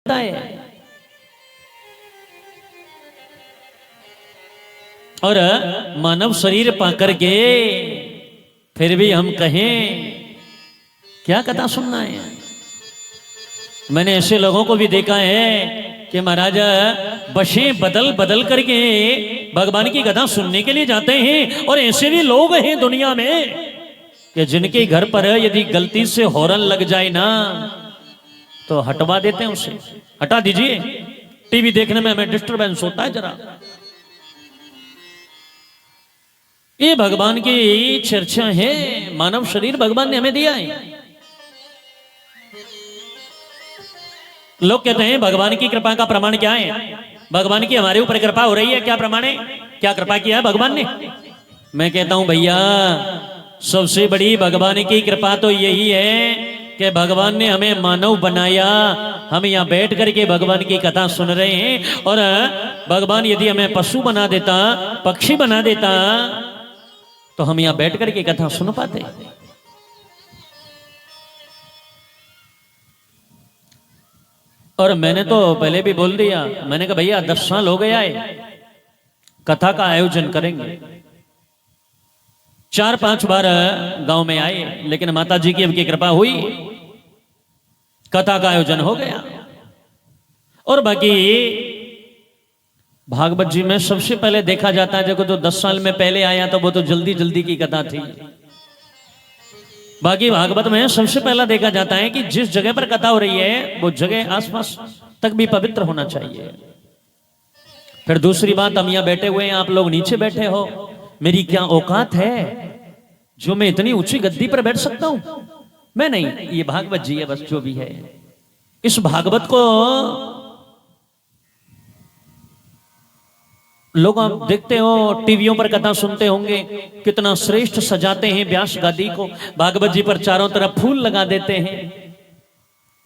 है। और मानव शरीर पाकर के फिर भी हम कहें क्या कथा सुनना है। मैंने ऐसे लोगों को भी देखा है कि महाराज बसें बदल बदल करके भगवान की कथा सुनने के लिए जाते हैं। और ऐसे भी लोग हैं दुनिया में कि जिनके घर पर यदि गलती से हॉर्न लग जाए ना तो हटवा देते हैं, उसे हटा दीजिए, टीवी देखने में हमें डिस्टरबेंस होता है जरा। ये भगवान की चर्चा है। मानव शरीर भगवान ने हमें दिया है। लोग कहते हैं भगवान की कृपा का प्रमाण क्या है, भगवान की हमारे ऊपर कृपा हो रही है, क्या प्रमाण है, क्या कृपा किया है भगवान ने। मैं कहता हूं भैया सबसे बड़ी भगवान की कृपा तो यही है कि भगवान ने हमें मानव बनाया। हम यहाँ बैठ करके भगवान की कथा सुन रहे हैं। और भगवान यदि हमें पशु बना देता, पक्षी बना देता तो हम यहाँ बैठ करके कथा सुन पाते। और मैंने तो पहले भी बोल दिया, मैंने कहा भैया 10 साल हो गया है कथा का आयोजन करेंगे। 4-5 बार गांव में आए, लेकिन माता जी की अब की कृपा हुई, कथा का आयोजन हो गया। और बाकी भागवत जी में सबसे पहले देखा जाता है, देखो तो 10 साल में पहले आया तो वो तो जल्दी जल्दी की कथा थी। बाकी भागवत में सबसे पहला देखा जाता है कि जिस जगह पर कथा हो रही है वो जगह आसपास तक भी पवित्र होना चाहिए। फिर दूसरी बात, हम यहां बैठे हुए हैं, आप लोग नीचे बैठे हो, मेरी क्या औकात है जो मैं इतनी ऊंची गद्दी पर बैठ सकता हूं? मैं नहीं, ये भागवत जी है बस, जो भी है। इस भागवत को लोग आप देखते हो, टीवियों पर कथा सुनते होंगे, कितना श्रेष्ठ सजाते हैं व्यास गादी को। भागवत जी पर चारों तरफ फूल लगा देते हैं।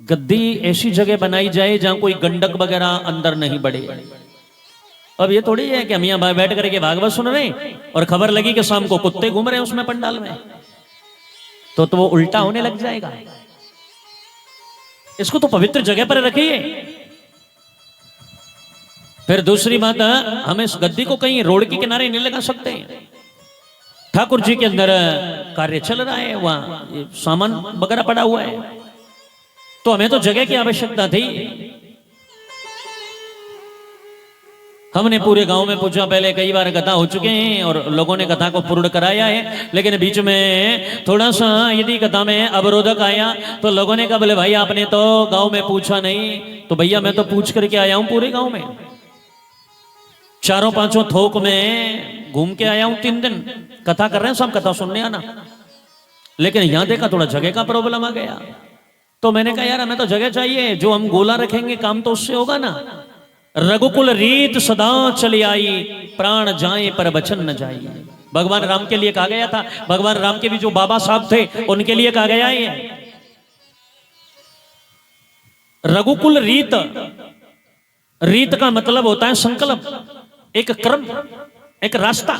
गद्दी ऐसी जगह बनाई जाए जहां कोई गंडक वगैरह अंदर नहीं बढ़े। अब ये थोड़ी है कि हम यहाँ बैठ करके भागवत सुन रहे हैं और खबर लगी कि शाम को कुत्ते घूम रहे हैं उसमें पंडाल में, तो वो उल्टा होने लग जाएगा। इसको तो पवित्र जगह पर रखिए। फिर दूसरी बात, हम इस गद्दी को कहीं रोड के किनारे नहीं लगा सकते। ठाकुर जी के अंदर कार्य चल रहा है, वहां सामान वगैरह पड़ा हुआ है, तो हमें तो जगह की आवश्यकता थी। हमने पूरे गांव में पूछा, पहले कई बार कथा हो चुके हैं और लोगों ने कथा को पूर्ण कराया है, लेकिन बीच में थोड़ा सा यदि कथा में अवरोधक आया तो लोगों ने कहा बोले भाई आपने तो गांव में पूछा नहीं। तो भैया मैं तो पूछ करके आया हूं पूरे गांव में, 4-5 थोक में घूम के आया हूं। 3 दिन कथा कर रहे हैं, सब कथा सुनने आना, लेकिन यहां देखा थोड़ा जगह का प्रॉब्लम आ गया। तो मैंने कहा यार हमें तो जगह चाहिए, जो हम गोला रखेंगे काम तो उससे होगा ना। रघुकुल रीत सदा चली आई, प्राण जाए पर वचन न जाए। भगवान राम के लिए कहा गया था, भगवान राम के भी जो बाबा साहब थे उनके लिए कहा गया है। रघुकुल रीत, रीत का मतलब होता है संकल्प, एक क्रम, एक रास्ता।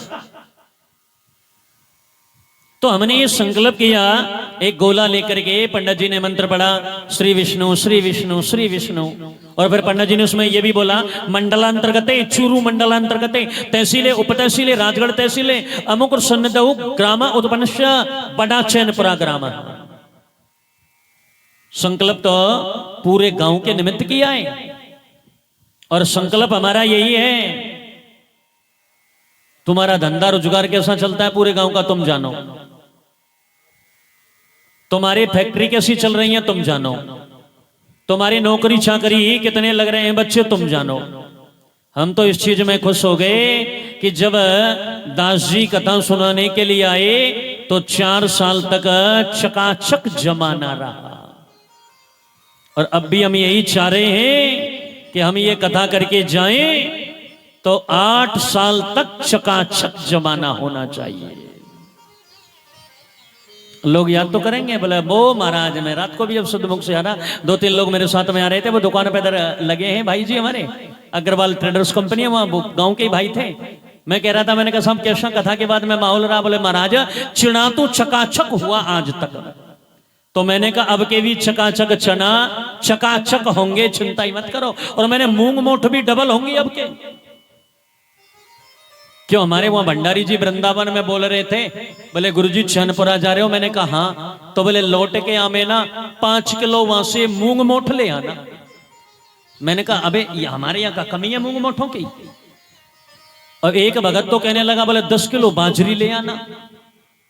तो हमने ये संकल्प किया, एक गोला लेकर के पंडित जी ने मंत्र पढ़ा, श्री विष्णु श्री विष्णु श्री विष्णु। और फिर पंडित जी ने उसमें यह भी बोला, मंडलांतर्गते चूरू मंडलांतर्गते तहसीले उपतहसीले राजगढ़ तहसीले अमुक सन्निधौ ग्राम उत्पन्नश्य बड़ा चैनपुरा ग्राम। संकल्प तो पूरे गांव के निमित्त किया है। और संकल्प हमारा यही है, तुम्हारा धंधा रोजगार कैसा चलता है पूरे गांव का तुम जानो, तुम्हारी फैक्ट्री कैसी चल रही है तुम जानो, तुम्हारी नौकरी चाकरी कितने लग रहे हैं बच्चे तुम जानो। हम तो इस चीज में खुश हो गए कि जब दास जी कथा सुनाने के लिए आए तो 4 साल तक चकाचक जमाना रहा। और अब भी हम यही चाह रहे हैं कि हम ये कथा करके जाएं तो 8 साल तक चकाचक जमाना होना चाहिए। लोग याद तो करेंगे, बोले वो महाराज मैं रात को भी अब सदमुख से आ रहा, 2-3 लोग मेरे साथ में आ रहे थे, वो दुकान पे इधर लगे हैं भाई जी हमारे अग्रवाल ट्रेडर्स कंपनी है, वहां गांव के ही भाई थे। मैं कह रहा था, मैंने कहा साहब कैसा कथा के बाद में माहौल रहा? बोले महाराज चिड़ा तो चकाचक हुआ आज तक। तो मैंने कहा अब के भी चकाचक चना चकाचक होंगे, चिंता ही मत करो। और मैंने मूंग मोठ भी डबल होंगी अब के। क्यों, हमारे वहां भंडारी जी वृंदावन में बोल रहे थे, बोले गुरुजी चैनपुरा जा रहे हो? मैंने कहा हाँ। तो बोले लौट के हमें ना 5 किलो वहां से मूंग मोठ ले आना। मैंने कहा अबे हमारे यहाँ का कमी है मूंग मोठों की। और एक भगत तो कहने लगा, बोले 10 किलो बाजरी ले आना।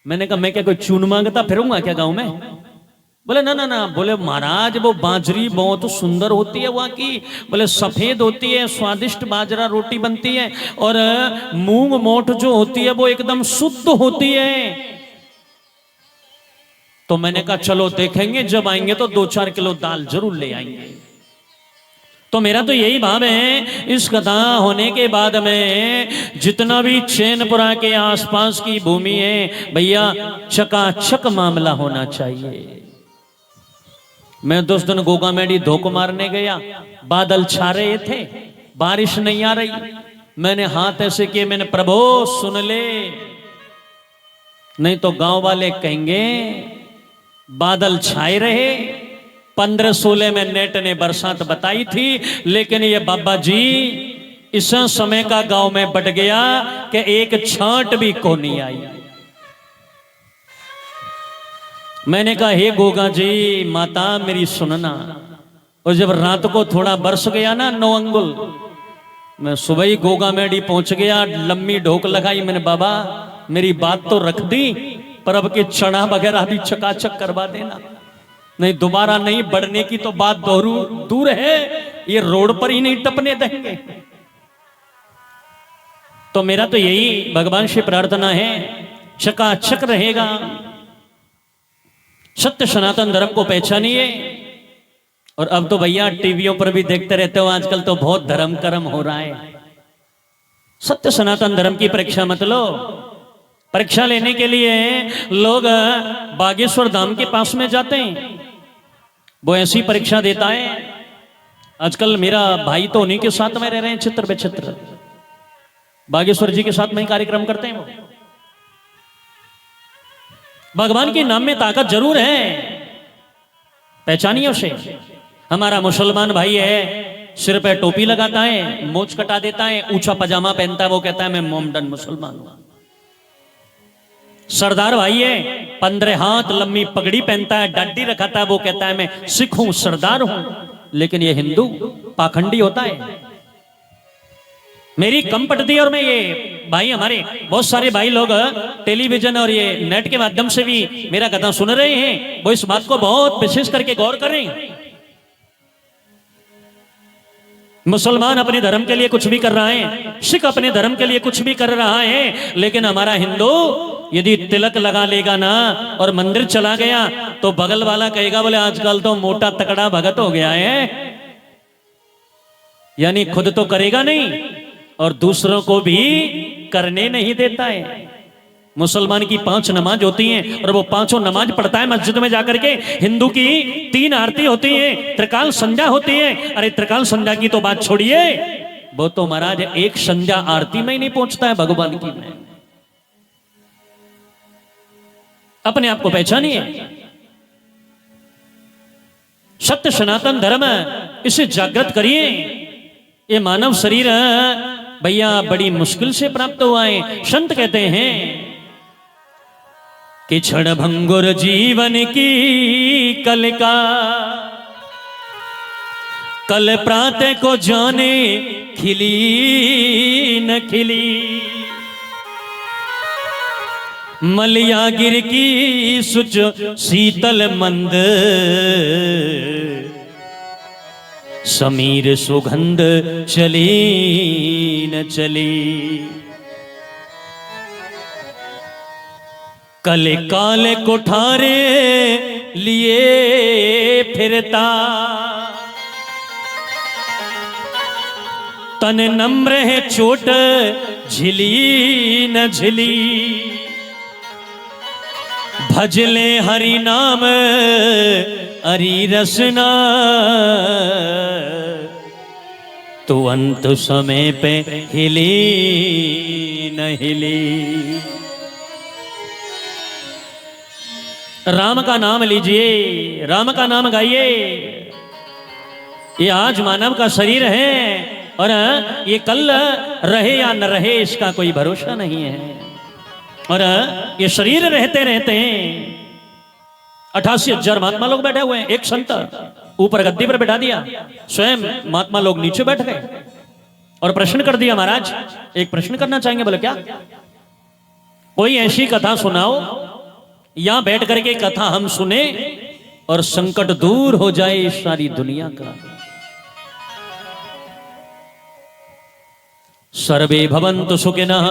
मैंने कहा मैं क्या कोई चून मांगता फिरूंगा क्या गांव में? बोले ना ना ना, बोले महाराज वो बाजरी बहुत सुंदर होती है वहां की, बोले सफेद होती है, स्वादिष्ट बाजरा रोटी बनती है, और मूंग मोठ जो होती है वो एकदम शुद्ध होती है। तो मैंने कहा चलो देखेंगे, जब आएंगे तो 2-4 किलो दाल जरूर ले आएंगे। तो मेरा तो यही भाव है, इस कथा होने के बाद में जितना भी चैनपुरा के आसपास की भूमि है भैया, चकाचक मामला होना चाहिए। मैं दोस्त दिन गोगा मेडी धोख मारने गया, बादल छा रहे थे, बारिश नहीं आ रही। मैंने हाथ ऐसे किए, मैंने प्रभु सुन ले, नहीं तो गांव वाले कहेंगे बादल छाए रहे। 15-16 में नेट ने बरसात बताई थी, लेकिन ये बाबा जी इस समय का गांव में बढ़ गया कि एक छांट भी को नहीं आई। मैंने कहा हे गोगा जी माता मेरी सुनना। और जब रात को थोड़ा बरस गया ना 9 अंगुल, मैं सुबह ही गोगा मेडी पहुंच गया, लंबी ढोक लगाई। मैंने बाबा मेरी बात तो रख दी, पर अब के चना वगैरह भी चकाचक करवा देना, नहीं दोबारा नहीं बढ़ने की तो बात दूर है, ये रोड पर ही नहीं टपने देंगे। तो मेरा तो यही भगवान से प्रार्थना है, चकाचक रहेगा। सत्य सनातन धर्म को पहचानिए। और अब तो भैया टीवियों पर भी देखते रहते हो, आजकल तो बहुत धर्म कर्म हो रहा है। सत्य सनातन धर्म की परीक्षा मत लो। परीक्षा लेने के लिए लोग बागेश्वर धाम के पास में जाते हैं, वो ऐसी परीक्षा देता है। आजकल मेरा भाई तो उन्हीं के साथ में रह रहे हैं, चित्र बेचित्र बागेश्वर जी के साथ में ही कार्यक्रम करते हैं। वो भगवान के नाम में ताकत जरूर है, पहचानिए उसे। हमारा मुसलमान भाई है, सिर पे टोपी लगाता है, मोछ कटा देता है, ऊंचा पजामा पहनता है, वो कहता है मैं मोमडन मुसलमान हूं। सरदार भाई है, 15 हाथ लंबी पगड़ी पहनता है, डाडी रखाता है, वो कहता है मैं सिख हूं, सरदार हूं। लेकिन ये हिंदू पाखंडी होता है। मेरी कम पटती है। और मैं ये भाई, हमारे बहुत सारे भाई लोग टेलीविजन और ये नेट के माध्यम से भी मेरा कथा सुन रहे हैं, वो इस बात को बहुत विशेष करके गौर करें। मुसलमान अपने धर्म के लिए कुछ भी कर रहा है, सिख अपने धर्म के लिए कुछ भी कर रहा है, लेकिन हमारा हिंदू यदि तिलक लगा लेगा ना और मंदिर चला गया तो बगल वाला कहेगा बोले आजकल तो मोटा तकड़ा भगत हो गया है। यानी खुद तो करेगा नहीं और दूसरों को भी करने नहीं देता है। मुसलमान की 5 नमाज होती हैं और वो 5 नमाज पढ़ता है मस्जिद में जाकर के। हिंदू की 3 आरती होती है, त्रिकाल संध्या होती है। अरे त्रिकाल संध्या की तो बात छोड़िए, वो तो महाराज एक संध्या आरती में ही नहीं पहुंचता है भगवान की में। अपने आप को पहचानिए। सत्य सनातन धर्म इसे जागृत करिए। ये मानव शरीर भैया बड़ी मुश्किल से प्राप्त हुआ है। संत कहते हैं कि क्षण भंगुर जीवन की कलिका, कल प्रातः को जाने खिली न खिली, मलिया गिर की सुच शीतल मंद, समीर सुगंध चली न चली, कले काले कोठारे लिए फिरता, तन नम्र है चोट झिली न झिली, भजले हरि नाम हरि रसना, तो अंत समय पे हिली न हिली। राम का नाम लीजिए, राम का नाम गाइए। ये आज मानव का शरीर है और ये कल रहे या न रहे इसका कोई भरोसा नहीं है। और ये शरीर रहते रहते 88,000 महात्मा लोग बैठे हुए हैं, एक संत ऊपर गद्दी पर बैठा दिया, स्वयं महात्मा लोग नीचे बैठ गए और प्रश्न कर दिया, महाराज एक प्रश्न करना चाहेंगे। बोले क्या? कोई ऐसी कथा सुनाओ यहां बैठ करके कथा हम सुने और संकट दूर हो जाए इस सारी दुनिया का। सर्वे भवन्तु सुखिनः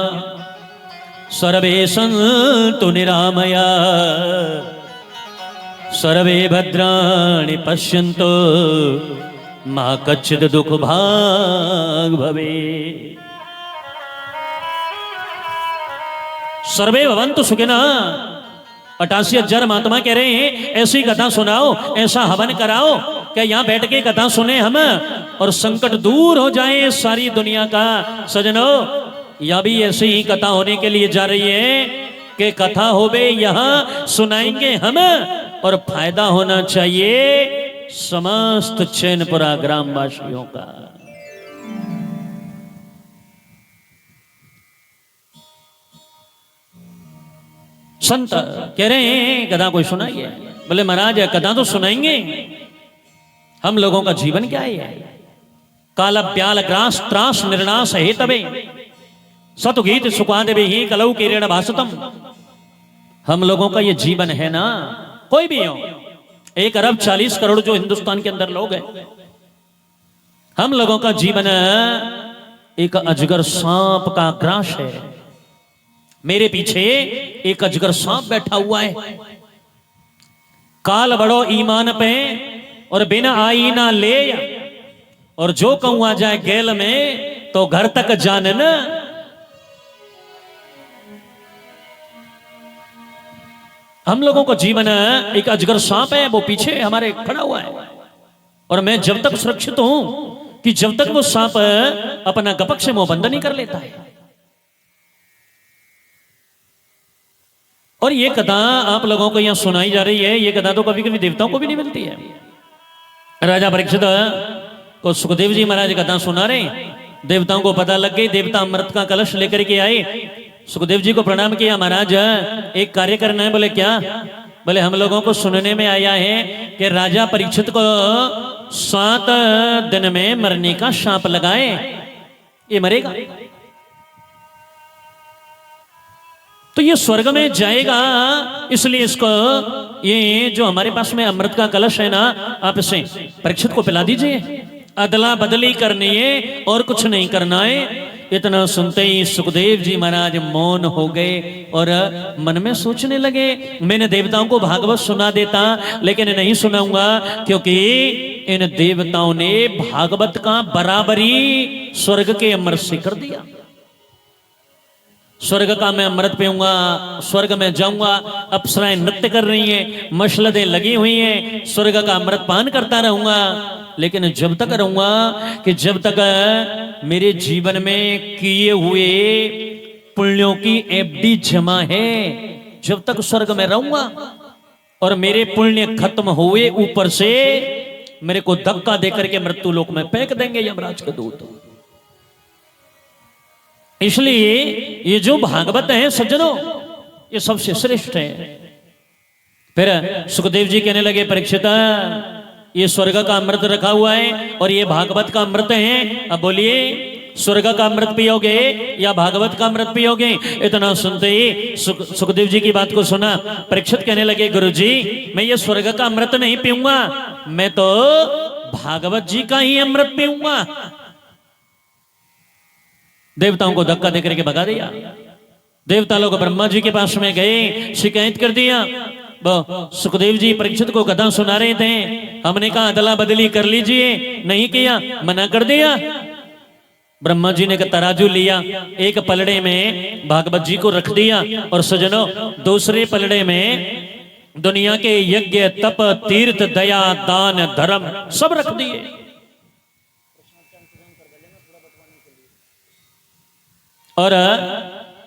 सर्वे सन्तु निरामया सर्वे भद्राणि पश्यन्तु मा कच्चित् दुःख भाग् भवेत्। सर्वे भवन्तु सुखिनः 88,000 महात्मा कह रहे हैं ऐसी कथा सुनाओ, ऐसा हवन कराओ कि यहां बैठ के कथा सुने हम और संकट दूर हो जाए सारी दुनिया का। सजनों, यह भी ऐसी ही कथा होने के लिए जा रही है कि कथा होवे यहां सुनाएंगे हम और फायदा होना चाहिए समस्त चैनपुरा ग्रामवासियों का। संत कह रहे हैं कथा कोई सुनाइए। बोले महाराज कथा तो सुनाएंगे, हम लोगों का जीवन क्या है? काल ब्याल ग्रास त्रास निर्नाश हेतवे सतुगीत सुखादेवे ही कलऊ किरण भासतम। हम लोगों का ये जीवन है ना, कोई भी हो 1 अरब 40 करोड़ जो हिंदुस्तान के अंदर लोग हैं, हम लोगों का जीवन एक अजगर सांप का ग्रास है। मेरे पीछे एक अजगर सांप बैठा हुआ है। काल बड़ो ईमान पे और बिना आई ना ले, और जो कहूं आ जाए गैल में तो घर तक जाने न। हम लोगों का जीवन एक अजगर सांप है, वो पीछे हमारे खड़ा हुआ है और मैं जब तक सुरक्षित हूं कि जब तक वो सांप अपना गपक से मुंह बंद नहीं कर लेता है। और ये कथा आप लोगों को यहां सुनाई जा रही है, ये कथा तो कभी कभी देवताओं को भी नहीं मिलती है। राजा परीक्षित को सुखदेव जी महाराज कथा सुना रहे, देवताओं को पता लग गई, देवता अमृत का कलश लेकर के आए, सुखदेव जी को प्रणाम किया। महाराज एक कार्य करना है। बोले क्या? बोले हम लोगों को सुनने में आया है कि राजा परीक्षित को 7 दिन में मरने का शाप लगाए, ये मरेगा तो ये स्वर्ग में जाएगा, इसलिए इसको ये जो हमारे पास में अमृत का कलश है ना, आप इसे परीक्षित को पिला दीजिए। अदला बदली करनी है और कुछ नहीं करना है। इतना सुनते ही सुखदेव जी महाराज मौन हो गए और मन में सोचने लगे, मैंने देवताओं को भागवत सुना देता लेकिन नहीं सुनाऊंगा, क्योंकि इन देवताओं ने भागवत का बराबरी स्वर्ग के अमृत से कर दिया। स्वर्ग का मैं अमृत पीऊंगा, स्वर्ग में जाऊंगा, अप्सराएं नृत्य कर रही हैं, मशलदें लगी हुई हैं, स्वर्ग का अमृत पान करता रहूंगा। लेकिन जब तक रहूंगा कि जब तक मेरे जीवन में किए हुए पुण्यों की एफडी जमा है, जब तक स्वर्ग में रहूंगा। और मेरे पुण्य खत्म हुए ऊपर से मेरे को धक्का देकर के मृत्यु लोक में फेंक देंगे यमराज के दूत। इसलिए ये जो भागवत है सज्जनों, ये सबसे श्रेष्ठ है। फिर सुखदेव जी कहने लगे, परीक्षित ये स्वर्ग का अमृत रखा हुआ है और ये भागवत का अमृत है, अब बोलिए स्वर्ग का अमृत पियोगे या भागवत का अमृत पियोगे? इतना सुनते ही सुखदेव जी की बात को सुना, परीक्षित कहने लगे, गुरुजी मैं ये स्वर्ग का अमृत नहीं पीऊंगा, मैं तो भागवत जी का ही अमृत पीऊंगा। देवताओं को धक्का देकर के भगा दिया। देवता लोग ब्रह्मा जी के पास में गए, शिकायत कर दिया। सुखदेव जी परीक्षित को कथा सुना रहे थे, हमने कहा अदला बदली कर लीजिए, नहीं किया, मना कर दिया। ब्रह्मा जी ने तराजू लिया, एक पलड़े में भागवत जी को रख दिया और सजनों दूसरे पलड़े में दुनिया के यज्ञ तप तीर्थ दया दान धर्म सब रख दिए। और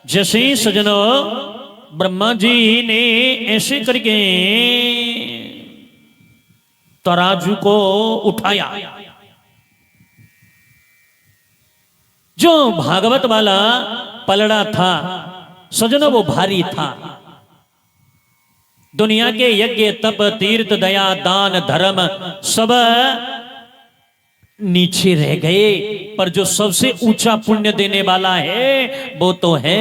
जैसे ही सजनों ब्रह्मा जी ने ऐसे करके तराजू को उठाया, जो भागवत वाला पलड़ा था सजनों वो भारी था। दुनिया के यज्ञ तप तीर्थ दया दान धर्म सब नीचे रह गए, पर जो सबसे ऊंचा पुण्य देने वाला है वो तो है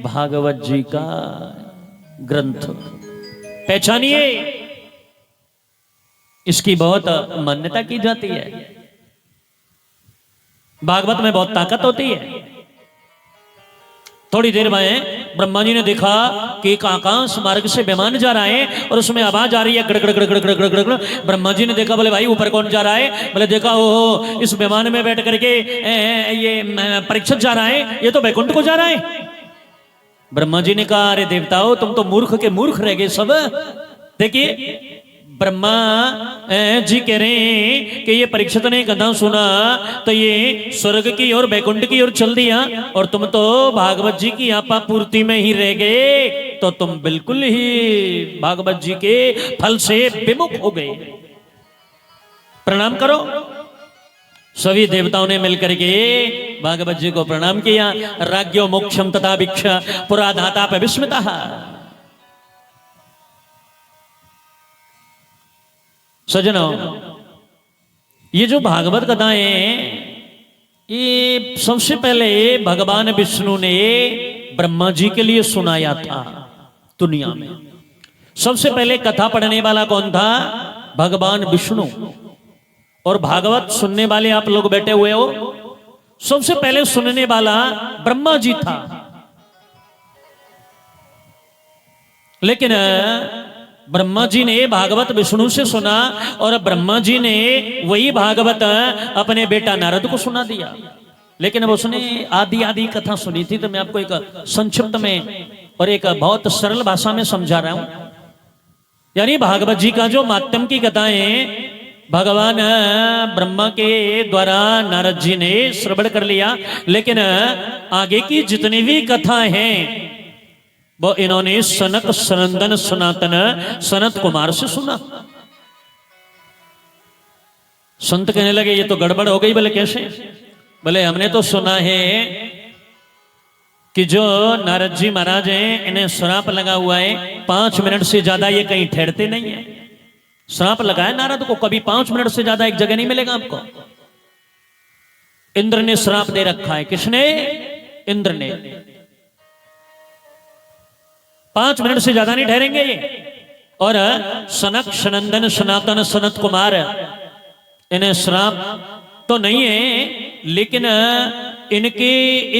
भागवत जी का ग्रंथ। पहचानिए, इसकी बहुत मान्यता की जाती है। भागवत में बहुत ताकत होती है। थोड़ी देर में ब्रह्मा जी ने देखा कि एक आकाश मार्ग से विमान जा रहा है और उसमें आवाज आ रही है गड़गड़ गड़गड़ गड़गड़ गड़गड़। ब्रह्मा जी ने देखा, बोले भाई ऊपर कौन जा रहा है? बोले देखा, ओहो इस विमान में बैठ करके ये परीक्षित जा रहा है, ये तो वैकुंठ को जा रहा है। ब्रह्मा जी ने कहा, अरे देवताओं तुम तो मूर्ख के मूर्ख रह गए सब। देखिए ब्रह्मा जी कह रहे हैं कि ये परीक्षित ने कथा सुना तो ये स्वर्ग की और वैकुंठ की ओर चल दिया, और तुम तो भागवत जी की आपा पूर्ति में ही रह गए, तो तुम बिल्कुल ही भागवत जी के फल से विमुख हो गए। प्रणाम करो। सभी देवताओं ने मिलकर के भागवत जी को प्रणाम किया। राज्ञो मोक्षम तथा भिक्ष पुराधाता पे विस्मिता। सजनों, ये जो भागवत कथाएं ये सबसे पहले भगवान विष्णु ने ब्रह्मा जी के लिए सुनाया था। दुनिया में सबसे पहले कथा पढ़ने वाला कौन था? भगवान विष्णु। और भागवत सुनने वाले आप लोग बैठे हुए हो, सबसे पहले सुनने वाला ब्रह्मा जी था। लेकिन ब्रह्मा जी ने भागवत विष्णु से सुना और ब्रह्मा जी ने वही भागवत अपने बेटा नारद को सुना दिया। लेकिन अब उसने आदि आदि कथा सुनी थी, तो मैं आपको एक संक्षिप्त में और एक बहुत सरल भाषा में समझा रहा हूं। यानी भागवत जी का जो माध्यम की कथाएं भगवान ब्रह्मा के द्वारा नारद जी ने श्रवण कर लिया, लेकिन आगे की जितनी भी कथाएं हैं वो इन्होंने सनक सनंदन सनातन सनत कुमार से सुना। संत कहने लगे ये तो गड़बड़ हो गई। बोले कैसे? बोले हमने तो सुना है कि जो नारद जी महाराज हैं इन्हें श्राप लगा हुआ है, 5 मिनट से ज्यादा ये कहीं ठहरते नहीं है। श्राप लगाया नारद को, कभी 5 मिनट से ज्यादा एक जगह नहीं मिलेगा आपको। इंद्र ने श्राप दे रखा है। किसने? इंद्र ने। 5 मिनट से ज्यादा नहीं ठहरेंगे ये। और सनक सनंदन सनातन सनत कुमार इन्हें श्राप तो नहीं है, लेकिन इनके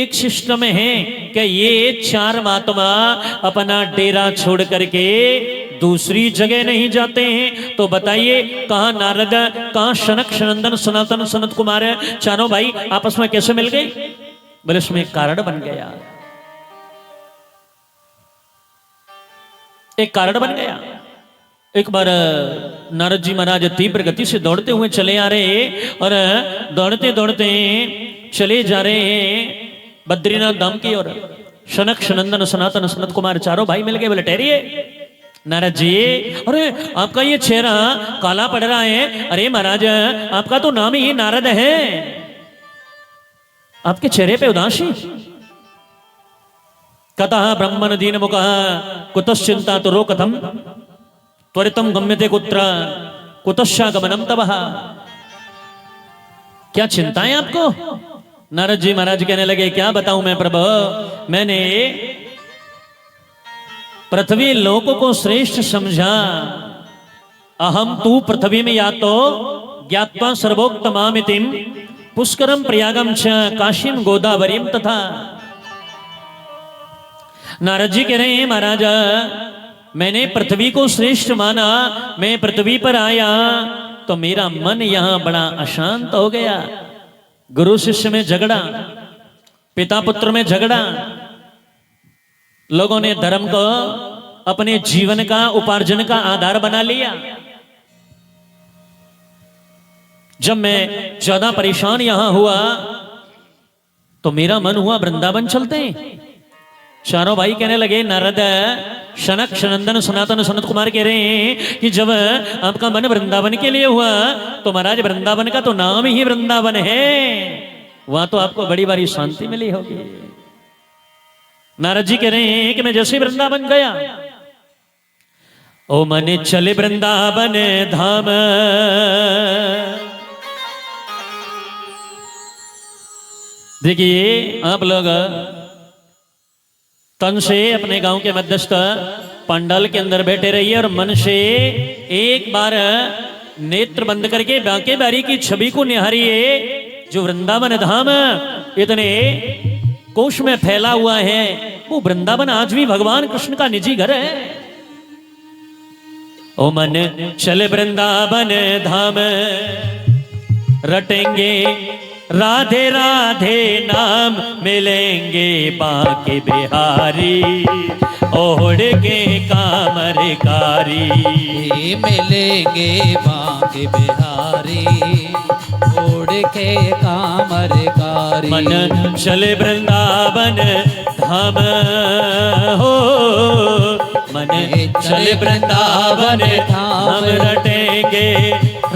एक सिस्टम है कि ये 4 महात्मा अपना डेरा छोड़ करके दूसरी जगह नहीं जाते हैं। तो बताइए कहां नारद, कहां सनक सनंदन सनातन सनत कुमार, चारों भाई आपस में कैसे मिल गए? बोले उसमें एक कारण बन गया। एक कारण बन गया। एक बार नारद जी महाराज तीव्र गति से दौड़ते हुए चले आ रहे हैं और दौड़ते दौड़ते चले जा रहे हैं बद्रीनाथ धाम की ओर। सनक सनंदन सनातन सनत कुमार चारों भाई मिल गए। बोले ठहरिए नारद जी, अरे आपका ये चेहरा काला पड़ रहा है। अरे महाराज आपका तो नाम ही नारद है, आपके चेहरे पे उदासी। कतः ब्रह्मण दीन मुख कुतश्चिंता तो रोकथम त्वरितम गम्यते कुत्र कुतश्चागमनम तवः। क्या चिंता है आपको? नारद जी महाराज कहने लगे क्या बताऊं मैं प्रभु, मैंने पृथ्वी लोक को श्रेष्ठ समझा। अहम तू पृथ्वी में या तो ज्ञात्वा सर्वोक्तमामितिम पुष्करम प्रयागम च काशीम गोदावरीम तथा। नारद जी कह रहे हैं महाराज मैंने पृथ्वी को श्रेष्ठ माना, मैं पृथ्वी पर आया तो मेरा मन यहां बड़ा अशांत हो गया। गुरु शिष्य में झगड़ा, पिता पुत्र में झगड़ा, लोगों ने धर्म को अपने जीवन का उपार्जन का आधार बना लिया। जब मैं ज्यादा परेशान यहां हुआ तो मेरा मन हुआ वृंदावन चलते हैं। चारों भाई कहने लगे नारद सनक सनंदन सनातन सनत कुमार कह रहे हैं कि जब आपका मन वृंदावन के लिए हुआ तो महाराज वृंदावन का तो नाम ही वृंदावन है। वहां तो आपको बड़ी बड़ी शांति मिली होगी। नारद जी कह रहे हैं कि मैं जैसे वृंदावन गया, ओ मन चले वृंदावन धाम, देखिए आप लोग तन से अपने गांव के मध्यस्थ पंडाल के अंदर बैठे रहिए और मन से एक बार नेत्र बंद करके बांके बारी की छवि को निहारिए। जो वृंदावन धाम इतने कोश में फैला हुआ है, वो वृंदावन आज भी भगवान कृष्ण का निजी घर है। ओ मन चले वृंदावन धाम, रटेंगे राधे राधे नाम, मिलेंगे बाके बिहारी, ओढ़ के कामरकारी। मिलेंगे बाके बिहारी, ओढ़ के कामरकारी। मन चले वृंदावन धाम हो, मन चले वृंदावन धाम, रटेंगे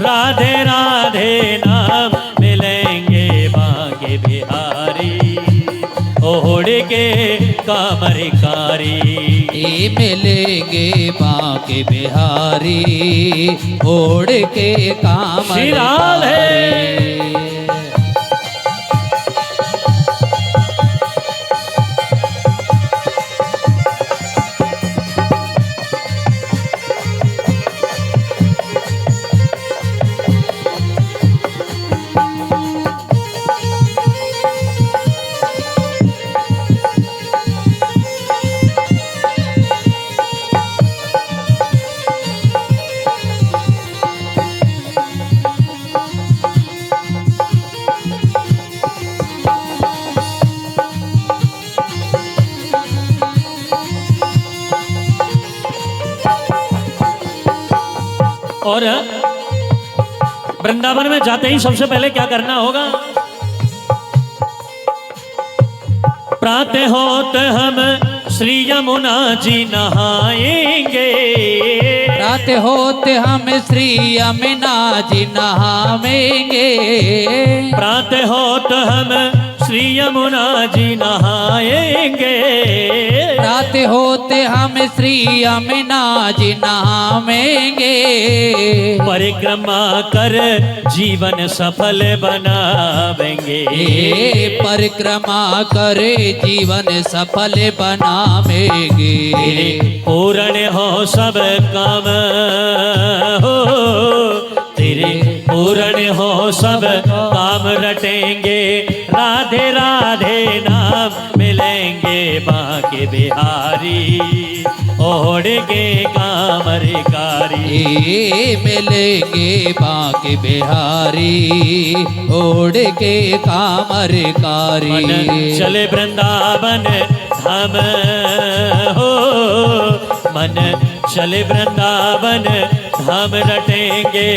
राधे राधे नाम, मिलेंगे बाके बिहारी, ओढ़ के कामरकारी। मिलेंगे बाके बिहारी, ओढ़ के कामरकारी। और वृंदावन में जाते ही सबसे पहले क्या करना होगा? प्रातः होत हम श्री यमुना जी नहाएंगे, प्रातः होते हम श्री यमुना जी नहाएंगे। प्रातः होत हम श्री यमुना जी नहाएंगे, प्रातः होते हम श्री यमुना जी नहाएंगे। परिक्रमा कर जीवन सफल बनावेंगे, परिक्रमा करे जीवन सफल बनावेंगे। पूर्ण हो सब काम हो, तेरे पूर्ण हो सब काम, रटेंगे राधे राधे नाम, मिलेंगे बाके बिहारी, ओढ़ के कामरकारी। मिलेंगे बाके बिहारी, ओढ़ के कामरकारी। मन चले वृंदावन धाम हो, मन चले वृंदावन धाम, रटेंगे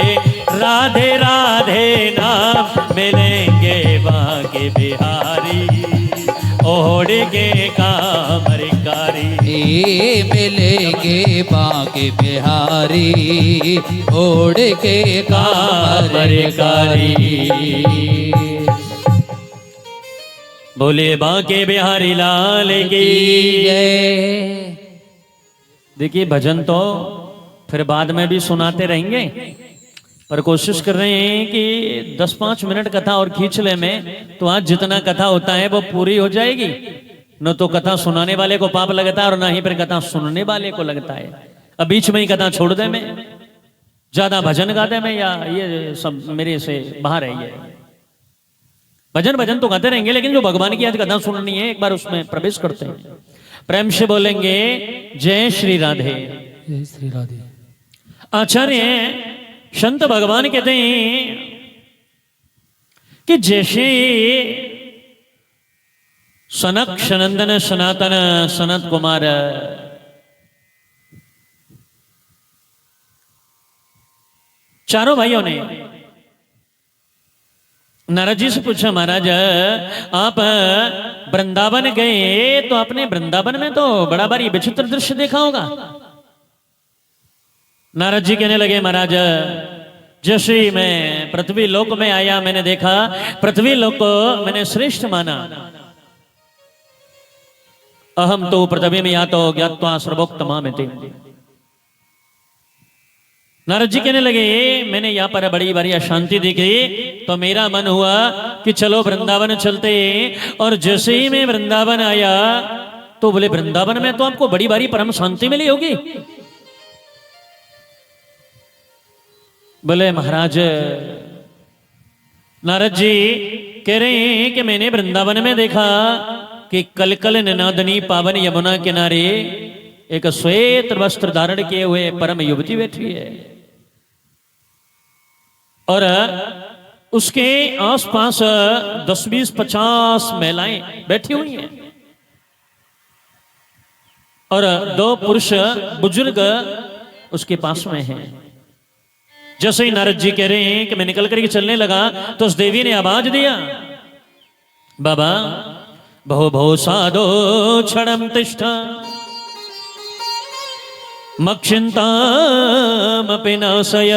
राधे राधे नाम, मिलेंगे बाके बिहारी, ओढ़ के कामरकारी। मिलेंगे बाके बिहारी, ओढ़ के कामरकारी। बोले बाके बिहारी लाल की जय। देखिए भजन तो फिर बाद में भी सुनाते रहेंगे, पर कोशिश कर रहे हैं कि 10-5 मिनट कथा और खींच ले में, तो आज जितना कथा होता है वो पूरी हो जाएगी। न तो कथा सुनाने वाले को पाप लगता है और ना ही फिर कथा सुनने वाले को लगता है। अब बीच में ही कथा छोड़ दे में, ज्यादा भजन गा दे में, या ये सब मेरे से बाहर है। ये भजन तो गाते रहेंगे, लेकिन जो भगवान की आज कथा सुननी है एक बार उसमें प्रवेश करते हैं। प्रेम से बोलेंगे जय श्री राधे। जय श्री राधे। आचार्य संत भगवान कहते हैं कि जैसे सनक सनंदन सनातन सनत कुमार चारों भाइयों ने नारद जी से पूछा, महाराज आप वृंदावन गए तो आपने वृंदावन में तो बड़ा भारी विचित्र दृश्य देखा होगा। नारद जी कहने लगे, महाराज जैसे ही मैं पृथ्वी लोक में आया, मैंने देखा पृथ्वी लोक को मैंने श्रेष्ठ माना। अहम तो पृथ्वी में या तो ज्ञात्वा सर्वोक्तमामिति। नारद जी कहने लगे मैंने यहाँ पर बड़ी बड़ी अशांति देखी तो मेरा मन हुआ कि चलो वृंदावन चलते। और जैसे ही मैं वृंदावन आया तो बोले वृंदावन में तो आपको बड़ी बड़ी परम शांति मिली होगी। बोले महाराज, नारद जी कह रहे हैं कि मैंने वृंदावन में देखा कि कल कल निनादनी पावन यमुना किनारे एक श्वेत वस्त्र धारण किए हुए परम युवती बैठी है और उसके आसपास 10, 20, 50 महिलाएं बैठी हुई हैं और 2 पुरुष बुजुर्ग उसके पास में हैं। जैसे ही नारद जी कह रहे हैं कि मैं निकल करके चलने लगा तो उस देवी ने आवाज दिया, बाबा बहु बहु साधो क्षणम तिष्ठ मक्षिंतामपि नाशय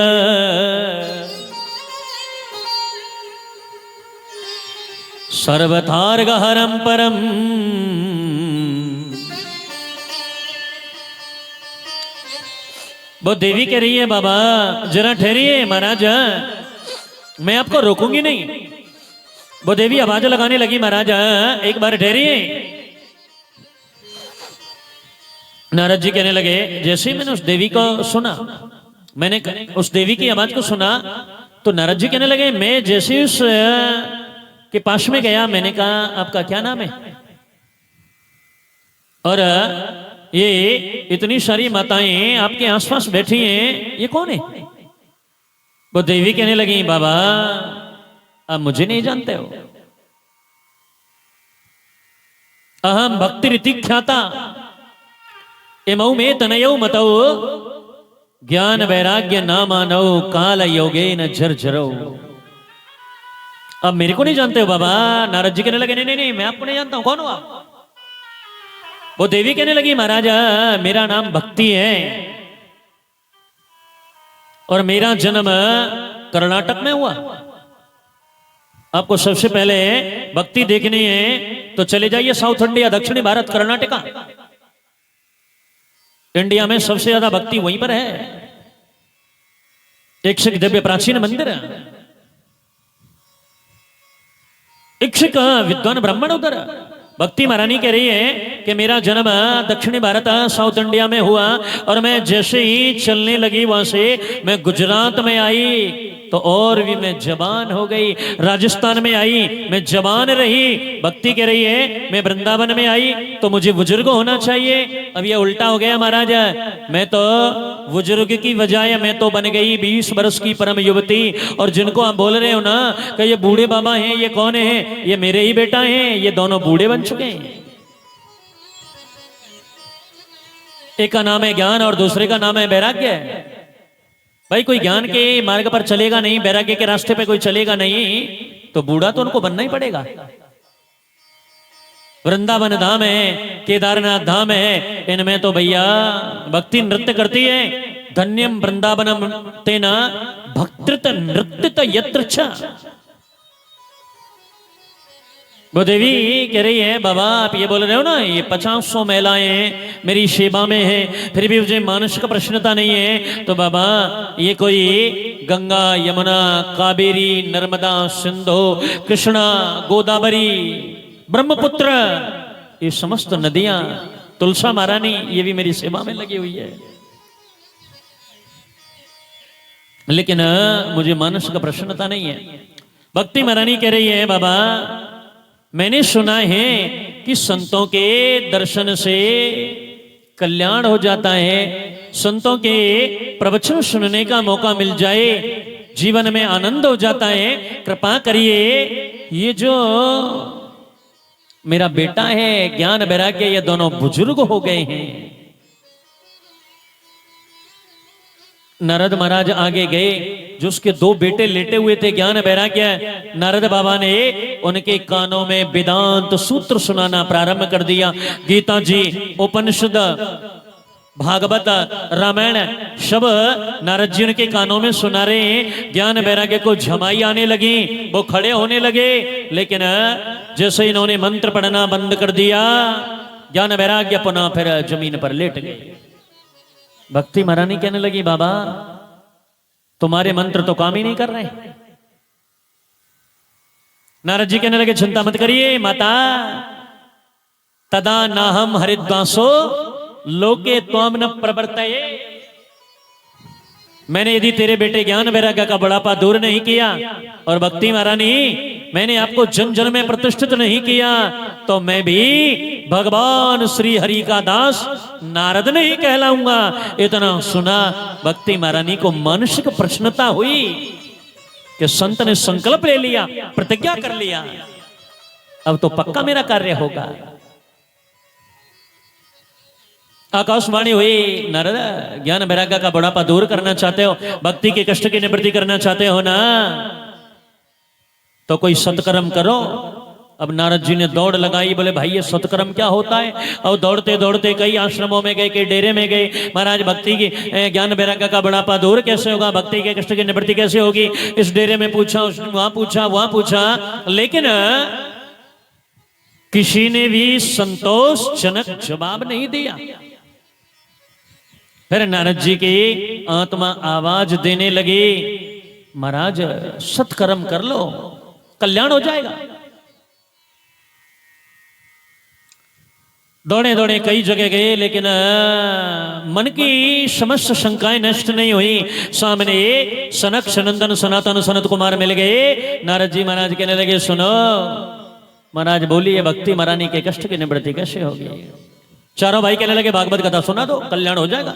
सर्वथार्गहरं परम। वो देवी कह रही है बाबा जरा ठहरिए महाराज, मैं आपको रोकूंगी नहीं। वो देवी आवाज लगाने लगी, महाराज एक बार ठहरिए। नारद जी कहने लगे जैसे ही मैंने उस देवी को सुना, मैंने उस देवी की आवाज को सुना तो नारद जी कहने लगे मैं जैसे उस के पास में गया मैंने कहा आपका क्या नाम है? और ये इतनी सारी माताएं आपके आसपास बैठी हैं, ये कौन है? वो देवी कहने लगी बाबा आप मुझे नहीं जानते हो, अहम भक्ति रीति ख्याता एमऊ में तनयो मतौ ज्ञान वैराग्य ना मानो काल योगे न झरझरो। अब मेरे को नहीं जानते हो बाबा? नारद जी कहने लगे नहीं नहीं नहीं मैं आपको नहीं जानता हूं, कौन हो आप? वो देवी कहने लगी महाराज मेरा नाम भक्ति है और मेरा जन्म कर्नाटक में हुआ। आपको सबसे पहले भक्ति देखनी है तो चले जाइए साउथ इंडिया, दक्षिणी भारत, कर्नाटका। इंडिया में सबसे ज्यादा भक्ति वहीं पर है। एक से एक दिव्य प्राचीन मंदिर है, इक्षिक विद्वान ब्राह्मण उधर। भक्ति महारानी कह रही है कि मेरा जन्म दक्षिणी भारत साउथ इंडिया में हुआ और मैं जैसे ही चलने लगी वहां से मैं गुजरात में आई तो और भी मैं जवान हो गई, राजस्थान में आई मैं जवान रही। भक्ति कह रही है मैं वृंदावन में आई तो मुझे बुजुर्ग होना चाहिए, अब ये उल्टा हो गया महाराज, मैं तो बुजुर्ग की बजाय मैं तो बन गई 20 वर्ष की परम युवती। और जिनको आप बोल रहे हो ना कि ये बूढ़े बाबा हैं, ये कौन है? ये मेरे ही बेटा हैं, ये दोनों बूढ़े बन चुके हैं। एक का नाम है ज्ञान और दूसरे का नाम है वैराग्य। भाई कोई ज्ञान के मार्ग पर चलेगा नहीं, वैराग्य के रास्ते पे कोई चलेगा नहीं तो बूढ़ा तो उनको बनना ही पड़ेगा। वृंदावन धाम है, केदारनाथ धाम है, इनमें तो भैया भक्ति नृत्य करती है। धन्यम वृंदावनम तेना भक्तृत नृत्य यत्र छ। वो देवी कह रही है बाबा आप ये बोल रहे हो ना ये 50-100 महिलाएं मेरी सेवा में है, फिर भी मुझे मानसिक प्रसन्नता नहीं है, तो बाबा ये कोई गंगा यमुना कावेरी नर्मदा सिंधु कृष्णा गोदावरी ब्रह्मपुत्र ये समस्त नदियां, तुलसा महारानी ये भी मेरी सेवा में लगी हुई है, लेकिन मुझे मानसिक प्रसन्नता नहीं है। भक्ति महारानी कह रही है बाबा मैंने सुना है कि संतों के दर्शन से कल्याण हो जाता है, संतों के प्रवचन सुनने का मौका मिल जाए जीवन में आनंद हो जाता है। कृपा करिए ये जो मेरा बेटा है ज्ञान वैराग्य ये दोनों बुजुर्ग हो गए हैं। नारद महाराज आगे गए, जो उसके 2 बेटे लेटे हुए थे ज्ञान वैराग्य, नारद बाबा ने उनके कानों में वेदांत सूत्र सुनाना प्रारंभ कर दिया। गीता जी, उपनिषद, भागवत रामायण सब नारद जी के कानों में सुना रहे हैं। ज्ञान वैराग्य को झमाई आने लगी, वो खड़े होने लगे, लेकिन जैसे इन्होंने मंत्र पढ़ना बंद कर दिया, ज्ञान वैराग्य पुनः फिर जमीन पर लेट गए। भक्ति महारानी कहने लगी, बाबा तुम्हारे मंत्र तो काम ही नहीं कर रहे। नारद जी कहने लगे, चिंता मत करिए माता, तदा नाहम हरिद्वासो लोके त्वम न प्रवर्तये। मैंने यदि तेरे बेटे ज्ञान वैराग्य का बुढ़ापा दूर नहीं किया, और भक्ति महारानी मैंने आपको जन जन में प्रतिष्ठित नहीं किया, तो मैं भी भगवान श्री हरि का दास नारद नहीं कहलाऊंगा। इतना सुना भक्ति महारानी को मानसिक प्रसन्नता हुई कि संत ने संकल्प ले लिया, प्रतिज्ञा कर लिया, अब तो पक्का मेरा कार्य होगा। आकाशवाणी हुई, नारद ज्ञान वैराग्य का बुढ़ापा दूर करना चाहते हो, भक्ति के कष्ट की निवृत्ति करना चाहते हो ना, तो कोई सत्कर्म करो। अब नारद जी ने दौड़ लगाई, बोले भाई ये सत्कर्म क्या होता है। और दौड़ते दौड़ते कई आश्रमों में गए, कई डेरे में गए। महाराज भक्ति की ज्ञान वैराग्य का बुढ़ापा दूर कैसे होगा, भक्ति के कष्ट की निवृत्ति कैसे होगी। इस डेरे में पूछा, वहां पूछा, वहां पूछा, लेकिन किसी ने भी संतोषजनक जवाब नहीं दिया। फिर नारद जी की आत्मा आवाज देने लगी, महाराज सत्कर्म कर लो, कल्याण हो जाएगा। दौड़े दौड़े कई जगह गए, लेकिन मन की समस्त शंकाएं नष्ट नहीं हुई। सामने सनक सनंदन सनातन सनत कुमार मिल गए। नारद जी महाराज कहने लगे, सुनो महाराज, बोलिए भक्ति महारानी के कष्ट की निवृत्ति कैसे होगी। चारों भाई कहने लगे, भागवत कथा सुना दो, कल्याण हो जाएगा।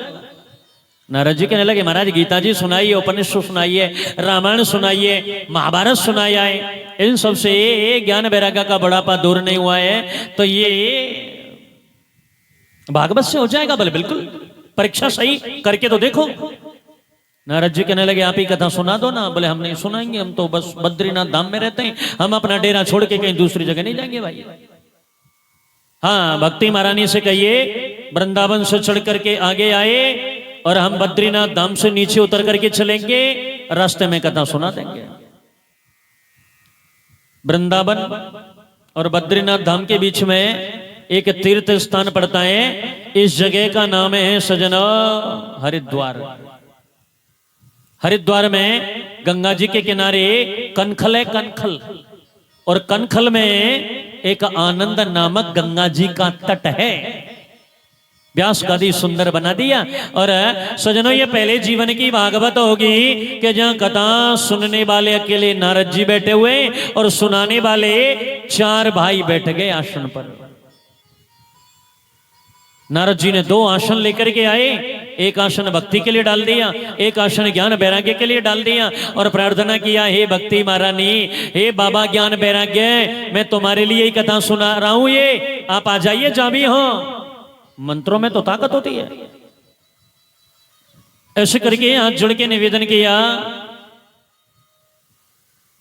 नारद जी कहने लगे, महाराज गीता जी सुनाइए, उपनिषद सुनाइए, रामायण सुनाइए, महाभारत सुनाया है, इन सब से ज्ञान वैराग्य का बुढ़ापा दूर नहीं हुआ है, तो ये भागवत से हो जाएगा। बोले बिल्कुल, परीक्षा सही करके तो देखो। नारद जी कहने लगे, आप ही कथा सुना दो ना। बोले हम नहीं सुनाएंगे, हम तो बस बद्रीनाथ धाम में रहते हैं, हम अपना डेरा छोड़ के कहीं दूसरी जगह नहीं जाएंगे भाई। हाँ, भक्ति महारानी से कहिए वृंदावन से चढ़ करके आगे आए और हम बद्रीनाथ धाम से नीचे उतर करके चलेंगे, रास्ते में कथा सुना देंगे। वृंदावन और बद्रीनाथ धाम के बीच में एक तीर्थ स्थान पड़ता है। इस जगह का नाम है सजना हरिद्वार। हरिद्वार में गंगा जी के किनारे कनखल है, कनखल, और कनखल में एक आनंद नामक गंगा जी का तट है। व्यास गादी सुंदर बना दिया। और सजनों, ये पहले जीवन की भागवत होगी कि जहां कथा सुनने वाले अकेले नारद जी बैठे हुए और सुनाने वाले चार भाई बैठ गए आसन पर। नारद जी ने दो आसन लेकर के आए, एक आसन भक्ति के लिए डाल दिया, एक आसन ज्ञान वैराग्य के लिए डाल दिया, और प्रार्थना किया, हे भक्ति महारानी, हे बाबा ज्ञान वैराग्य, मैं तुम्हारे लिए ही कथा सुना रहा हूं, ये आप आ जाइए जहां भी हो। मंत्रों में तो ताकत होती है। ऐसे करके हाथ जोड़ के निवेदन किया।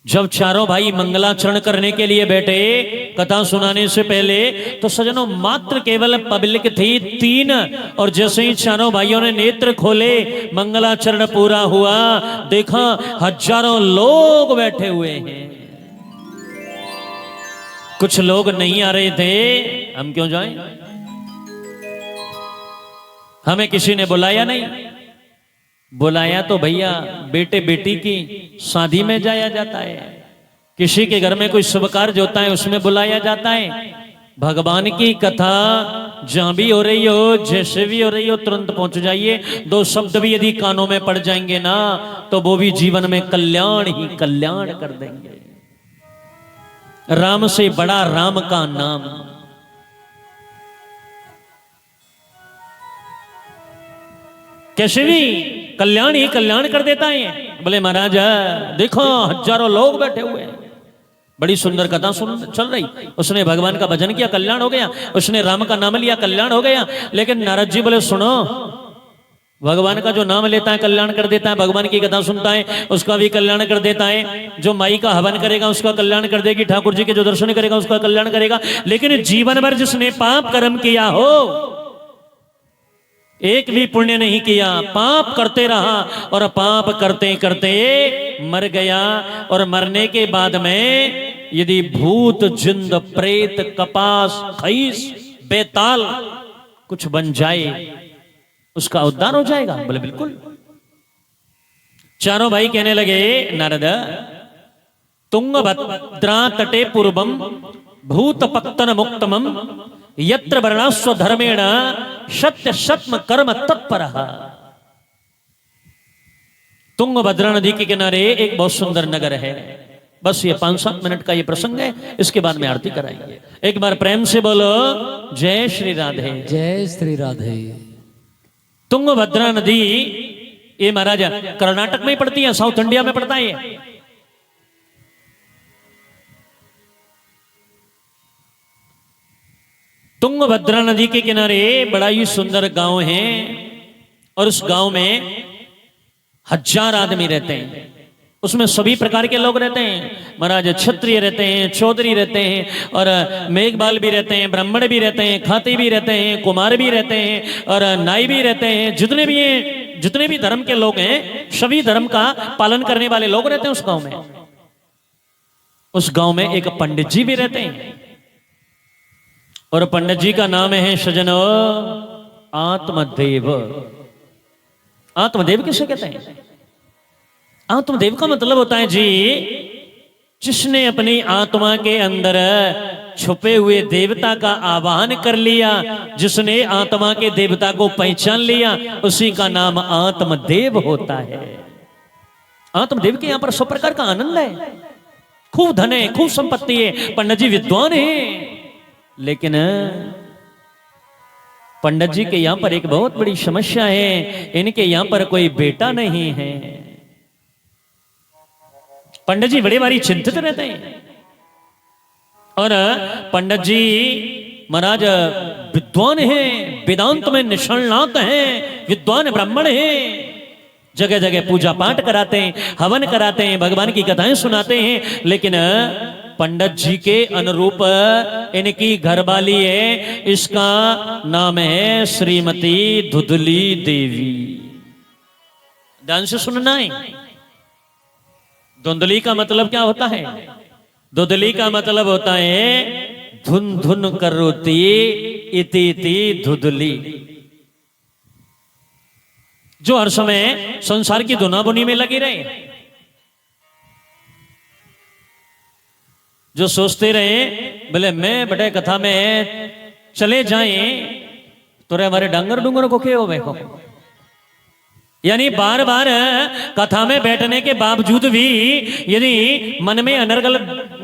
जब चारों भाई मंगलाचरण करने के लिए बैठे कथा सुनाने से पहले, तो सजनों मात्र केवल पब्लिक थी 3, और जैसे ही चारों भाइयों ने नेत्र खोले, मंगलाचरण पूरा हुआ, देखा हजारों लोग बैठे हुए हैं। कुछ लोग नहीं आ रहे थे, हम क्यों जाएं, हमें किसी ने बुलाया नहीं। बुलाया तो भैया बेटे बेटी की शादी में जाया जाता है, किसी के घर में कोई शुभ कार्य होता है उसमें बुलाया जाता है। भगवान की कथा जहां भी हो रही हो, जैसे भी हो रही हो, तुरंत पहुंच जाइए। 2 शब्द भी यदि कानों में पड़ जाएंगे ना, तो वो भी जीवन में कल्याण ही कल्याण कर देंगे। राम से बड़ा राम का नाम, कैसे भी कल्याण ही कल्याण कर देता है। बोले महाराज देखो हजारों लोग बैठे हुए हैं, बड़ी सुंदर कथा सुन चल रही, उसने भगवान का भजन किया, कल्याण हो गया, उसने राम का नाम लिया, कल्याण हो गया। लेकिन नारद जी बोले सुनो, भगवान का जो नाम लेता है कल्याण कर देता है, भगवान की कथा सुनता है उसका भी कल्याण कर देता है, जो माई का हवन करेगा उसका कल्याण कर देगी, ठाकुर जी के जो दर्शन करेगा उसका कल्याण करेगा। लेकिन जीवन भर जिसने पाप कर्म किया हो, एक भी पुण्य नहीं किया, पाप करते रहा और पाप करते करते मर गया। और मरने के बाद में यदि भूत, जिंद, प्रेत, कपास, खईस, बेताल कुछ बन जाए, उसका उद्धार हो जाएगा? बोले बिल्कुल। चारों भाई कहने लगे, नारद, तुंगभद्रा तटे पूर्वम भूत पक्तन मुक्तमम यत्र वर्णास्व धर्मेण सत्य सत्म कर्म तत्पर। तुंगभद्रा नदी के किनारे एक बहुत सुंदर नगर है। बस ये 5-7 मिनट का ये प्रसंग है, इसके बाद में आरती कराएंगे। एक बार प्रेम से बोलो जय श्री राधे। जय श्री राधे। तुंगभद्रा नदी ये महाराज कर्नाटक में ही पड़ती है, साउथ इंडिया में पड़ता है। तुंगभद्रा नदी के किनारे बड़ा ही सुंदर गांव है और उस गांव में 1000 आदमी रहते हैं। उसमें सभी प्रकार के लोग रहते हैं महाराज। क्षत्रिय रहते हैं, चौधरी रहते हैं और मेघबाल भी रहते हैं, ब्राह्मण भी रहते हैं, खाती भी रहते हैं, कुमार भी रहते हैं और नाई भी रहते हैं। जितने भी धर्म के लोग हैं, सभी धर्म का पालन करने वाले लोग रहते हैं उस गांव में। उस गांव में एक पंडित जी भी रहते हैं और पंडित जी का नाम है सजनो आत्मदेव। आत्मदेव किसे कहते हैं? आत्मदेव का मतलब होता है जी, जिसने अपनी आत्मा के अंदर छुपे हुए देवता का आवाहन कर लिया, जिसने आत्मा के देवता को पहचान लिया, उसी का नाम आत्मदेव होता है। आत्मदेव के यहां पर सब प्रकार का आनंद है, खूब धन है, खूब संपत्ति है, पंडित जी विद्वान है। लेकिन पंडित जी के यहां पर एक बहुत बड़ी समस्या है, इनके यहां पर कोई बेटा नहीं है। पंडित जी बड़े बारी चिंतित रहते हैं और पंडित जी महाराज विद्वान हैं, वेदांत में निष्णात हैं, विद्वान ब्राह्मण हैं। जगह जगह पूजा पाठ कराते हैं, हवन कराते हैं, भगवान की कथाएं सुनाते हैं। लेकिन पंडित जी के अनुरूप इनकी घरवाली है, इसका नाम है श्रीमती धुधली देवी। ध्यान से सुनना है। धुंधली का मतलब क्या होता है? धुधली का मतलब होता है धुन धुन करोति इति इति धुधली, जो हर समय संसार की धुनाबुनी में लगी रहे, जो सोचते रहे बोले मैं बड़े कथा में चले जाएं तो रे हमारे डांगर डूंगर को के हो देखो। यानी बार बार कथा में बैठने के बावजूद भी यदि मन में अनर्गल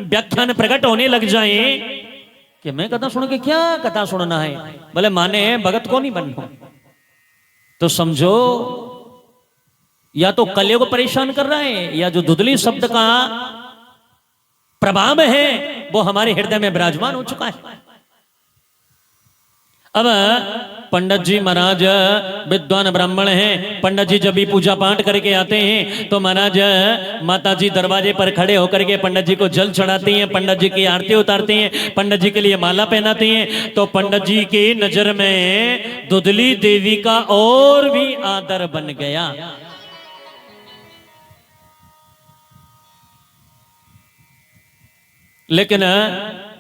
व्याख्यान प्रकट होने लग जाए कि मैं कथा सुन के क्या कथा सुनना है, बोले माने भगत को नहीं बनना, तो समझो या तो कलियुग को परेशान कर रहा है, या जो धुधली शब्द का प्रभाव है वो हमारे हृदय में विराजमान हो चुका है। अब पंडित जी महाराज विद्वान ब्राह्मण हैं। पंडित जी जब भी पूजा पाठ करके आते हैं तो महाराज माता जी दरवाजे पर खड़े होकर के पंडित जी को जल चढ़ाती हैं, पंडित जी की आरती उतारती हैं, पंडित जी के लिए माला पहनाती हैं। तो पंडित जी की नजर में धुधली देवी का और भी आदर बन गया। लेकिन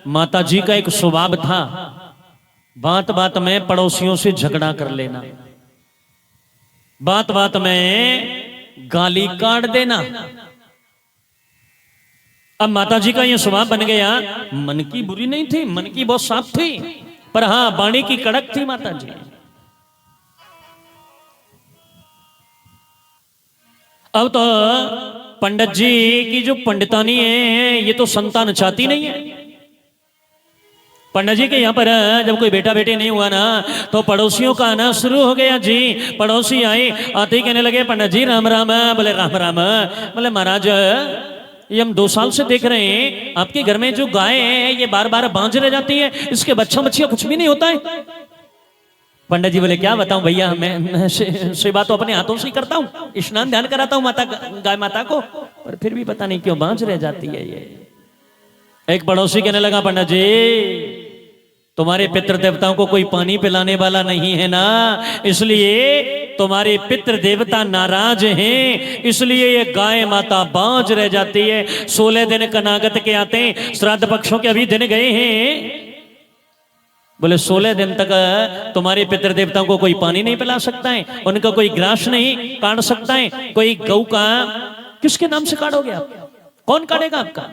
माता जी का एक स्वभाव था, बात बात में पड़ोसियों से झगड़ा कर लेना, बात बात में गाली काट देना। अब माता जी का यह स्वभाव बन गया। मन की बुरी नहीं थी, मन की बहुत साफ थी, पर हां वाणी की कड़क थी माता जी। अब तो पंडित जी की जो पंडितानी है ये तो संतान चाहती नहीं है। पंडित जी के यहाँ पर जब कोई बेटा बेटी नहीं हुआ ना तो पड़ोसियों का आना शुरू हो गया जी। पड़ोसी आए, आते ही कहने लगे पंडित जी राम राम। बोले राम राम। बोले महाराज ये हम 2 साल से देख रहे हैं आपके घर में जो गाय है ये बार बार बांझ रह जाती है, इसके बच्चा बच्चियां कुछ भी नहीं होता है। पंडित जी बोले क्या बताऊं भैया, मैं सेवा तो अपने हाथों से ही करता हूँ, स्नान ध्यान कराता हूँ माता गाय माता को, पर फिर भी पता नहीं क्यों बांझ रह जाती है ये। एक पड़ोसी कहने लगा पंडित जी तुम्हारे पितृ देवताओं को कोई पानी पिलाने वाला नहीं है ना, इसलिए तुम्हारे पितृ देवता नाराज हैं, इसलिए ये गाय माता बांझ रह जाती है। 16 दिन कनागत के आते हैं, श्राद्ध पक्षों के अभी दिन गए हैं। बोले 16 दिन तक तुम्हारे पितृ देवताओं को कोई पानी नहीं पिला सकता है, उनका कोई ग्रास नहीं काट सकता है। कोई गौ का किसके नाम से काटोगे आप? कौन काटेगा आपका?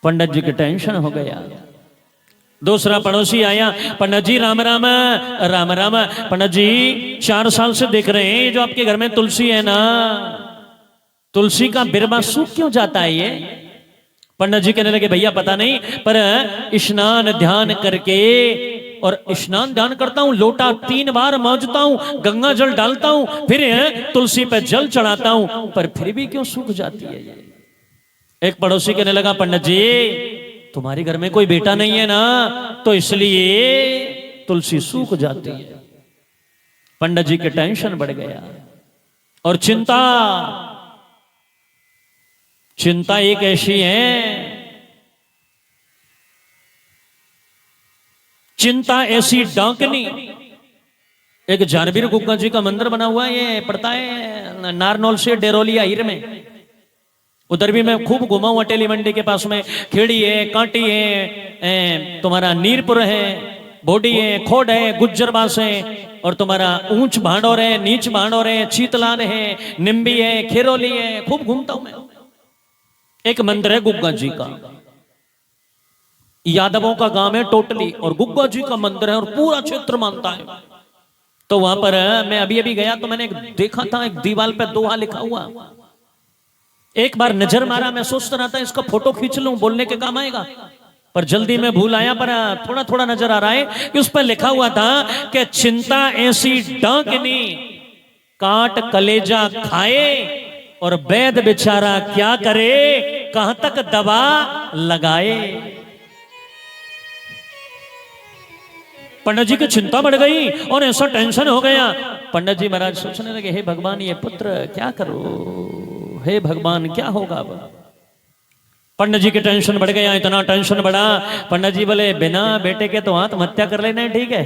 पंडित जी की टेंशन हो गया। दूसरा पड़ोसी आया, पंडित जी राम राम। राम राम। पंडित जी 4 साल से देख रहे हैं जो आपके घर में तुलसी है ना, तुलसी का बिरबा सूख क्यों जाता है ये? पंडित जी कहने लगे भैया पता नहीं, पर स्नान ध्यान करके, और स्नान ध्यान करता हूं, लोटा 3 बार मांजता हूं, गंगा जल डालता हूं, फिर तुलसी पे जल चढ़ाता हूं, पर फिर भी क्यों सूख जाती है ये? एक पड़ोसी कहने लगा पंडित जी तुम्हारे घर में कोई बेटा नहीं है ना, तो इसलिए तुलसी सूख जाती है। पंडित जी के टेंशन बढ़ गया। और चिंता, चिंता एक ऐसी है, चिंता ऐसी डांकनी। एक जानवीर गुग्गा जी का मंदिर बना हुआ है, ये पड़ता है नारनौल से डेरोलिया हीर में। उधर भी मैं खूब घुमा हूं, अटेली मंडी के पास में खेड़ी है, कांटी है, तुम्हारा नीरपुर है, बोडी है, खोड है, गुज्जरबास है, और तुम्हारा ऊंच भांडोर है, नीच भांडोर है, चीतलान है, निम्बी है, खेरोली है, खूब घूमता हूं मैं। एक मंदिर है गुग्गा जी का, यादवों का गांव है टोटली, और गुग्गा जी का मंदिर है और पूरा क्षेत्र मानता है। तो वहां पर मैं अभी अभी गया तो मैंने देखा था एक दीवार पे दोहा लिखा हुआ। एक बार नजर मारा, मैं सोचता रहा था इसका फोटो खींच लूं, बोलने के काम आएगा, पर जल्दी में भूल आया। पर थोड़ा थोड़ा नजर आ रहा है कि उस पर लिखा हुआ था कि चिंता ऐसी डांकनी काट कलेजा खाए, और वैद बेचारा क्या करे, कहां तक दवा लगाए। पंडित जी की चिंता बढ़ गई और ऐसा टेंशन हो गया। पंडित जी महाराज सोचने लगे हे भगवान ये पुत्र क्या करो, हे भगवान क्या होगा अब। पंडित जी की टेंशन बढ़ गया, इतना टेंशन बढ़ा, पंडित जी बोले बिना बेटे के तो आत्महत्या कर लेना, ठीक है।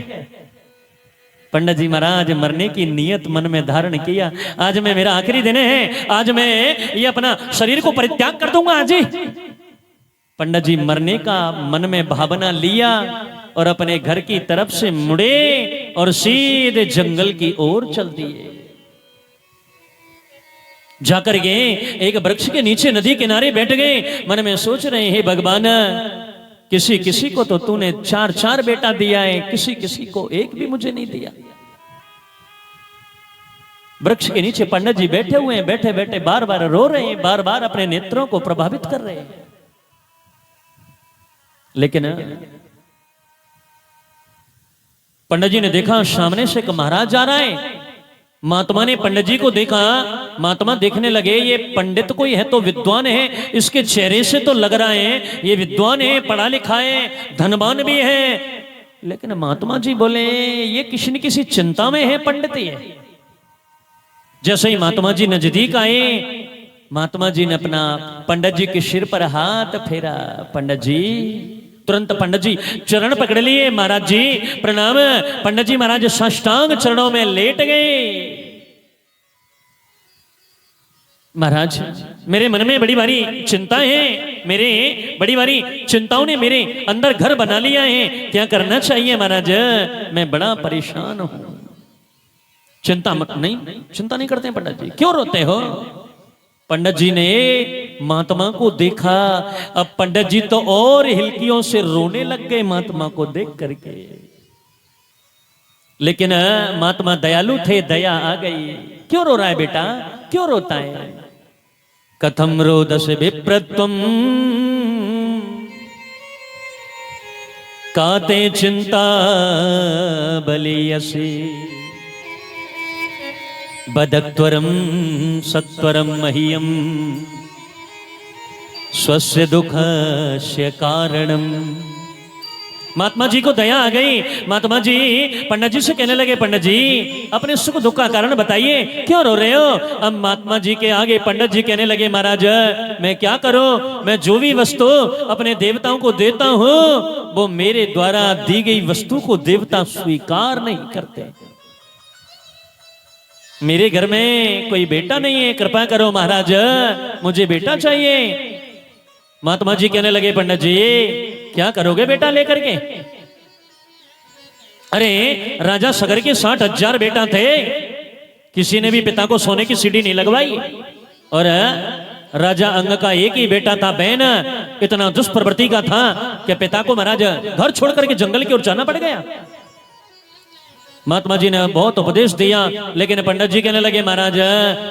पंडित जी महाराज मरने की नियत मन में धारण किया, आज मैं, मेरा आखिरी दिन है, आज मैं ये अपना शरीर को परित्याग कर दूंगा आज ही। पंडित जी मरने का मन में भावना लिया और अपने घर की तरफ से मुड़े और सीधे जंगल की ओर चल दिए। जाकर गए एक वृक्ष के नीचे नदी किनारे बैठ गए, मन में सोच रहे हैं भगवान किसी किसी को तो तूने 4-4 बेटा दिया है, किसी किसी को एक भी मुझे नहीं दिया। वृक्ष के नीचे पंडित जी बैठे हुए हैं, बैठे बैठे बार बार रो रहे हैं, बार बार अपने नेत्रों को प्रभावित कर रहे हैं। लेकिन पंडित जी ने देखा सामने से एक महाराज जा रहा है। महात्मा ने पंडित जी को देखा, महात्मा देखने लगे ये पंडित कोई है तो विद्वान है, इसके चेहरे से तो लग रहा है ये विद्वान है, पढ़ा लिखा है, धनवान भी है। लेकिन महात्मा जी बोले ये किसी न किसी चिंता में है पंडित ये। जैसे ही महात्मा जी नजदीक आए, महात्मा जी ने अपना पंडित जी के सिर पर हाथ फेरा। पंडित जी, तुरंत पंडित जी चरण पकड़ लिए, महाराज जी प्रणाम। पंडित जी महाराज साष्टांग चरणों में लेट गए। महाराज मेरे मन में बड़ी भारी चिंता है, मेरे बड़ी भारी चिंताओं ने मेरे अंदर घर बना लिया है, क्या करना चाहिए महाराज, मैं बड़ा परेशान हूं। चिंता मत, नहीं चिंता नहीं करते पंडित जी, क्यों रोते हो। पंडित जी ने महात्मा को देखा, अब पंडित जी तो और हिलकियों से रोने लग गए महात्मा को देख करके। लेकिन महात्मा दयालु थे, दया आ गई। क्यों रो रहा है बेटा, क्यों रोता है। कथम रोदस विप्रत्वम काते चिंता बलियसी बदक्त्वरम सत्वरम मह्यम स्वस्य दुःखस्य कारणम महात्मा जी को दया आ गई। महात्मा जी पंडित जी से कहने लगे, पंडित जी अपने सुख दुख का कारण बताइए, क्यों रो रहे हो? अब महात्मा जी के आगे पंडित जी कहने लगे, महाराज मैं क्या करूं, मैं जो भी वस्तु अपने देवताओं को देता हूं वो मेरे द्वारा दी गई वस्तु को देवता स्वीकार नहीं करते। मेरे घर में कोई बेटा नहीं है, कृपा करो महाराज मुझे बेटा चाहिए। महात्मा जी कहने लगे, पंडित जी क्या करोगे बेटा लेकर के? अरे राजा सगर के 60,000 बेटा थे, किसी ने भी पिता को सोने की सीढ़ी नहीं लगवाई। और राजा अंग का एक ही बेटा था, बहन इतना दुष्प्रवृत्ति का था कि पिता को महाराज घर छोड़ करके जंगल की ओर जाना पड़ गया। महात्मा जी ने बहुत उपदेश दिया, लेकिन पंडित जी कहने लगे, महाराज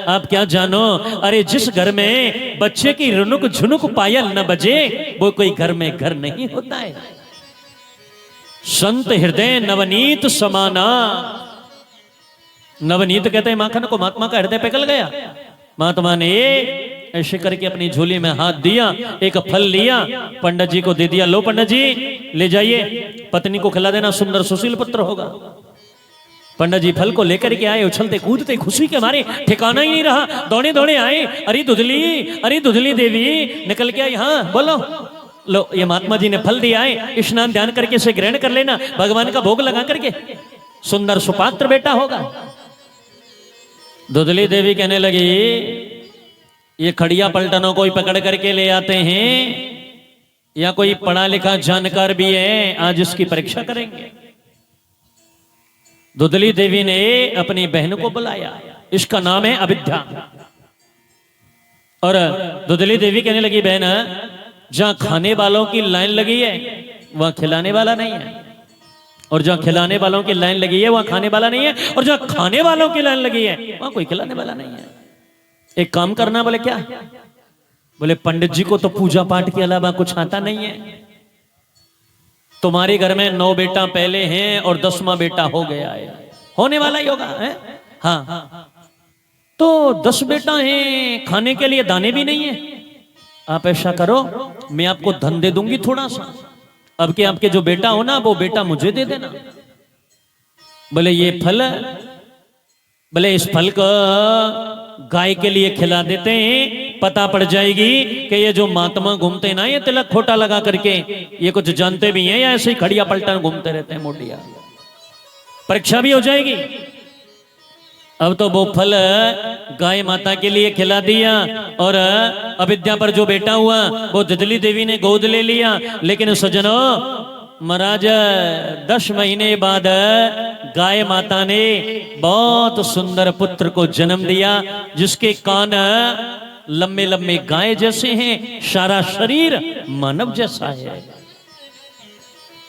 आप क्या जानो, अरे जिस घर में बच्चे की रुनुक झुनुक पायल न बजे वो कोई घर में घर नहीं होता है। संत हृदय नवनीत समाना। नवनीत कहते हैं माखन को, महात्मा का हृदय पिघल गया। महात्मा ने ऐसे करके अपनी झोली में हाथ दिया, एक फल लिया, पंडित जी को दे दिया, लो पंडित जी ले जाइए, पत्नी को खिला देना, सुंदर सुशील पुत्र होगा। पंडित जी फल को लेकर के आए, उछलते कूदते खुशी के मारे ठिकाना ही नहीं रहा, दौड़े दौड़े आए। अरे दुधली देवी निकल के आई, हाँ बोलो। लो ये महात्मा जी ने फल दिया है, स्नान ध्यान करके इसे ग्रहण कर लेना, भगवान का भोग लगा करके सुंदर सुपात्र बेटा होगा। दुधली देवी कहने लगी, ये खड़िया पलटनों को पकड़ करके ले आते हैं या कोई पढ़ा लिखा जानकार भी है, आज इसकी परीक्षा करेंगे। दुधली देवी ने अपनी बहन को बुलाया, इसका नाम है अविद्या। और दुधली देवी कहने लगी, बहन जहां खाने वालों की लाइन लगी है वहां खिलाने वाला नहीं है, और जहां खिलाने वालों की लाइन लगी है वहां खाने वाला नहीं है, और जहां खाने वालों की लाइन लगी है वहां कोई खिलाने वाला नहीं है। एक काम करना। बोले क्या? बोले पंडित जी को तो पूजा पाठ के अलावा कुछ आता नहीं है। तुम्हारे घर में 9 बेटा पहले हैं और 10वां बेटा हो गया है, होने वाला ही होगा है? हाँ तो 10 बेटा हैं, खाने के लिए दाने भी नहीं है। आप ऐसा करो, मैं आपको धन दे दूंगी थोड़ा सा, अब के आपके जो बेटा हो ना वो बेटा मुझे दे देना। बोले ये फल, बोले इस फल को गाय के लिए खिला देते हैं, पता पड़ जाएगी कि ये जो महात्मा घूमते ना ये तिलक खोटा लगा करके ये कुछ जानते भी हैं या ऐसे ही खड़िया पलटन घूमते रहते हैं मोटिया। परीक्षा भी हो जाएगी। अब तो वो फल गाय माता के लिए खिला दिया, और अविद्या पर जो बेटा हुआ वो दुधली देवी ने गोद ले लिया। लेकिन सज्जनों महाराज 10 महीने बाद गाय माता ने बहुत सुंदर पुत्र को जन्म दिया, जिसके कान लंबे लंबे गाय जैसे हैं, सारा शरीर मानव जैसा है।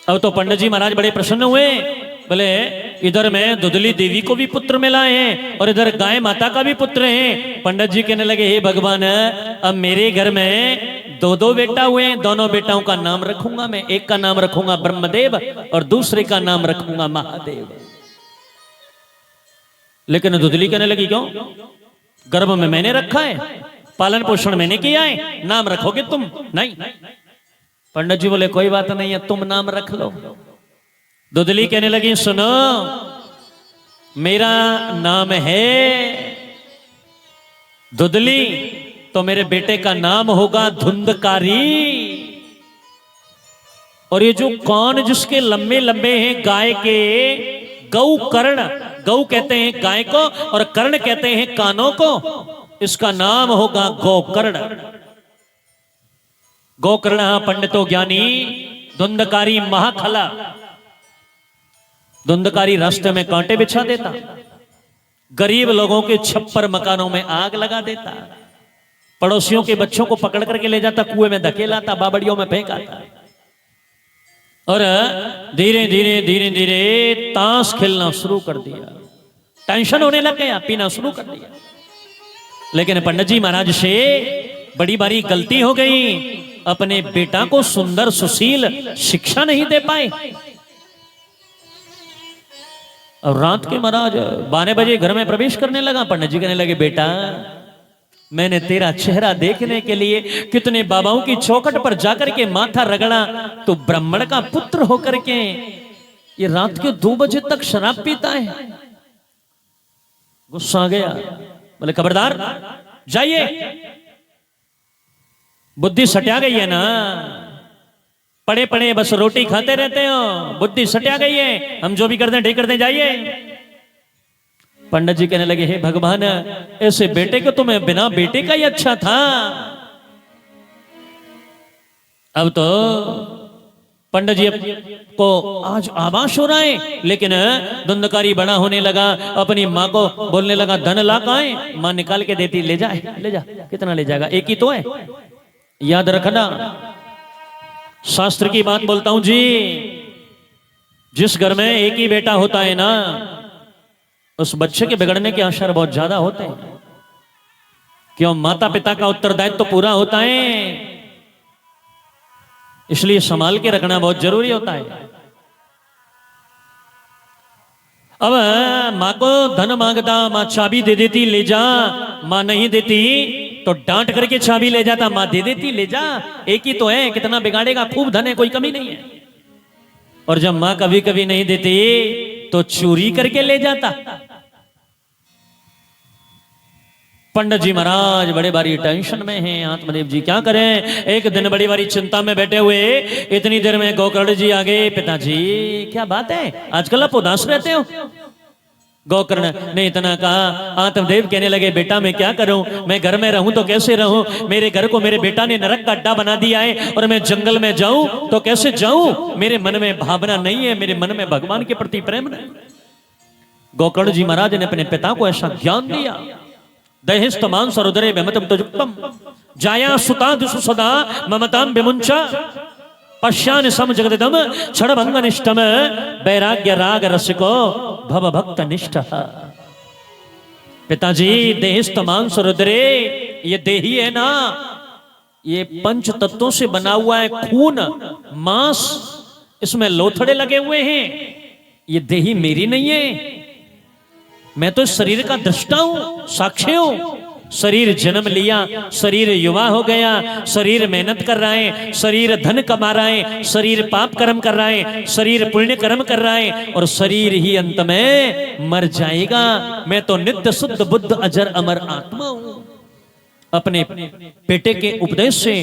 अब तो पंडित जी महाराज बड़े प्रसन्न हुए, बोले इधर में दुधली देवी को भी पुत्र मिला है और इधर गाय माता का भी पुत्र है। पंडित जी कहने लगे, हे भगवान अब मेरे घर में 2 बेटा हुए हैं, दोनों बेटाओं का नाम रखूंगा मैं, एक का नाम रखूंगा ब्रह्मदेव और दूसरे का नाम रखूंगा महादेव। लेकिन दुधली कहने लगी, क्यों? गर्भ में मैंने रखा है, पालन पोषण मैंने किया है, नाम रखोगे तुम? नहीं। पंडित जी बोले कोई बात नहीं है, तुम नाम रख लो। दुधली कहने लगी, सुनो मेरा नाम है दुधली, तो मेरे बेटे का नाम होगा धुंधकारी। और ये जो कान जिसके लंबे लंबे हैं गाय के, गौ कर्ण, गौ कहते हैं गाय को और कर्ण कहते हैं कानों को, इसका नाम होगा गोकर्ण। गोकर्ण पंडितो ज्ञानी, धुंधकारी महाखला। धुंधकारी रास्ते में कांटे बिछा देता, गरीब लोगों के छप्पर मकानों में आग लगा देता, पड़ोसियों के बच्चों को पकड़ करके ले जाता, कुएं में धकेलाता, बाबड़ियों में फेंकाता, और धीरे धीरे धीरे धीरे ताश खेलना शुरू कर दिया। टेंशन होने लग गया, पीना शुरू कर दिया। लेकिन पंडित जी महाराज से बड़ी बारी गलती हो गई, अपने बेटा को सुंदर सुशील शिक्षा नहीं दे पाए। और रात के महाराज 12 बजे घर में प्रवेश करने लगा। पंडित जी कहने लगे, बेटा मैंने तेरा चेहरा देखने के लिए कितने बाबाओं की चौखट पर जाकर के माथा रगड़ा, तो ब्राह्मण का पुत्र होकर के ये रात के 2 बजे तक शराब पीता है। गुस्सा आ गया, बोले खबरदार, जाइए, बुद्धि सटिया गई है ना, पड़े पड़े बस रोटी खाते रहते हो, बुद्धि सटिया गई है, हम जो भी करते हैं ठीक करते हैं, जाइए। पंडित जी कहने लगे, हे भगवान, ऐसे बेटे को तो मैं बिना बेटे का ही अच्छा था। अब तो पंडित जी को आज आभास हो रहा है, लेकिन धुंधकारी बड़ा होने लगा, अपनी माँ को बोलने लगा, धन ला कहाँ है? माँ निकाल के देती, ले जा, ले जा। कितना ले जाएगा, एक ही तो है, याद रखना। शास्त्र की बात बोलता हूं जी, जिस घर में एक ही बेटा होता है ना, उस बच्चे के बिगड़ने के असर बहुत ज्यादा होते हैं। क्यों? माता पिता का उत्तरदायित्व तो पूरा होता है, इसलिए संभाल के रखना बहुत जरूरी होता है। अब मां को धन मांगता, मां चाबी दे देती, ले जा, मां नहीं देती तो डांट करके चाबी ले जाता, मां दे देती, ले जा, एक ही तो है, कितना बिगाड़ेगा, खूब धन है, कोई कमी नहीं है। और जब मां कभी कभी नहीं देती तो चोरी करके ले जाता। पंडित जी महाराज बड़े बारी टेंशन में हैं, आत्मदेव जी क्या करें। एक दिन बड़ी बारी चिंता में बैठे हुए, इतनी देर में गोकर्ण जी आ गए। पिताजी क्या बात है, आजकल आप उदास रहते हो? गोकर्ण ने इतना कहा, आत्मदेव कहने लगे, बेटा मैं क्या करूं, मैं घर में रहूं तो कैसे रहूं, मेरे घर को मेरे बेटा ने नरक का अड्डा बना दिया है, और मैं जंगल में जाऊं तो कैसे जाऊं, मेरे मन में भावना नहीं है, मेरे मन में भगवान के प्रति प्रेम नहीं। गोकर्ण जी महाराज ने अपने पिता को ऐसा ज्ञान दिया, दहिस्तमान सरोदरे विमतम तुजुक्तम जाया सुता दुसु सदा ममताम विमुंचा पश्यान सम जगदिदम क्षणभंग निष्ठम वैराग्य राग रसिको भव भक्त निष्ठ। पिताजी देहिस्तमान सरोदरे, ये देही है ना, ये पंच तत्वों से बना हुआ है, खून मांस, इसमें लोथड़े लगे हुए हैं, ये देही मेरी नहीं है, मैं तो इस शरीर का दृष्टा हूं, साक्षी हूं। शरीर जन्म लिया, शरीर युवा हो गया, शरीर मेहनत कर रहा है, शरीर धन कमा रहा है, शरीर पाप कर्म कर रहा है, शरीर पुण्य कर्म कर रहा है, और शरीर ही अंत में मर जाएगा। मैं तो नित्य शुद्ध बुद्ध अजर अमर आत्मा हूं। अपने बेटे के उपदेश से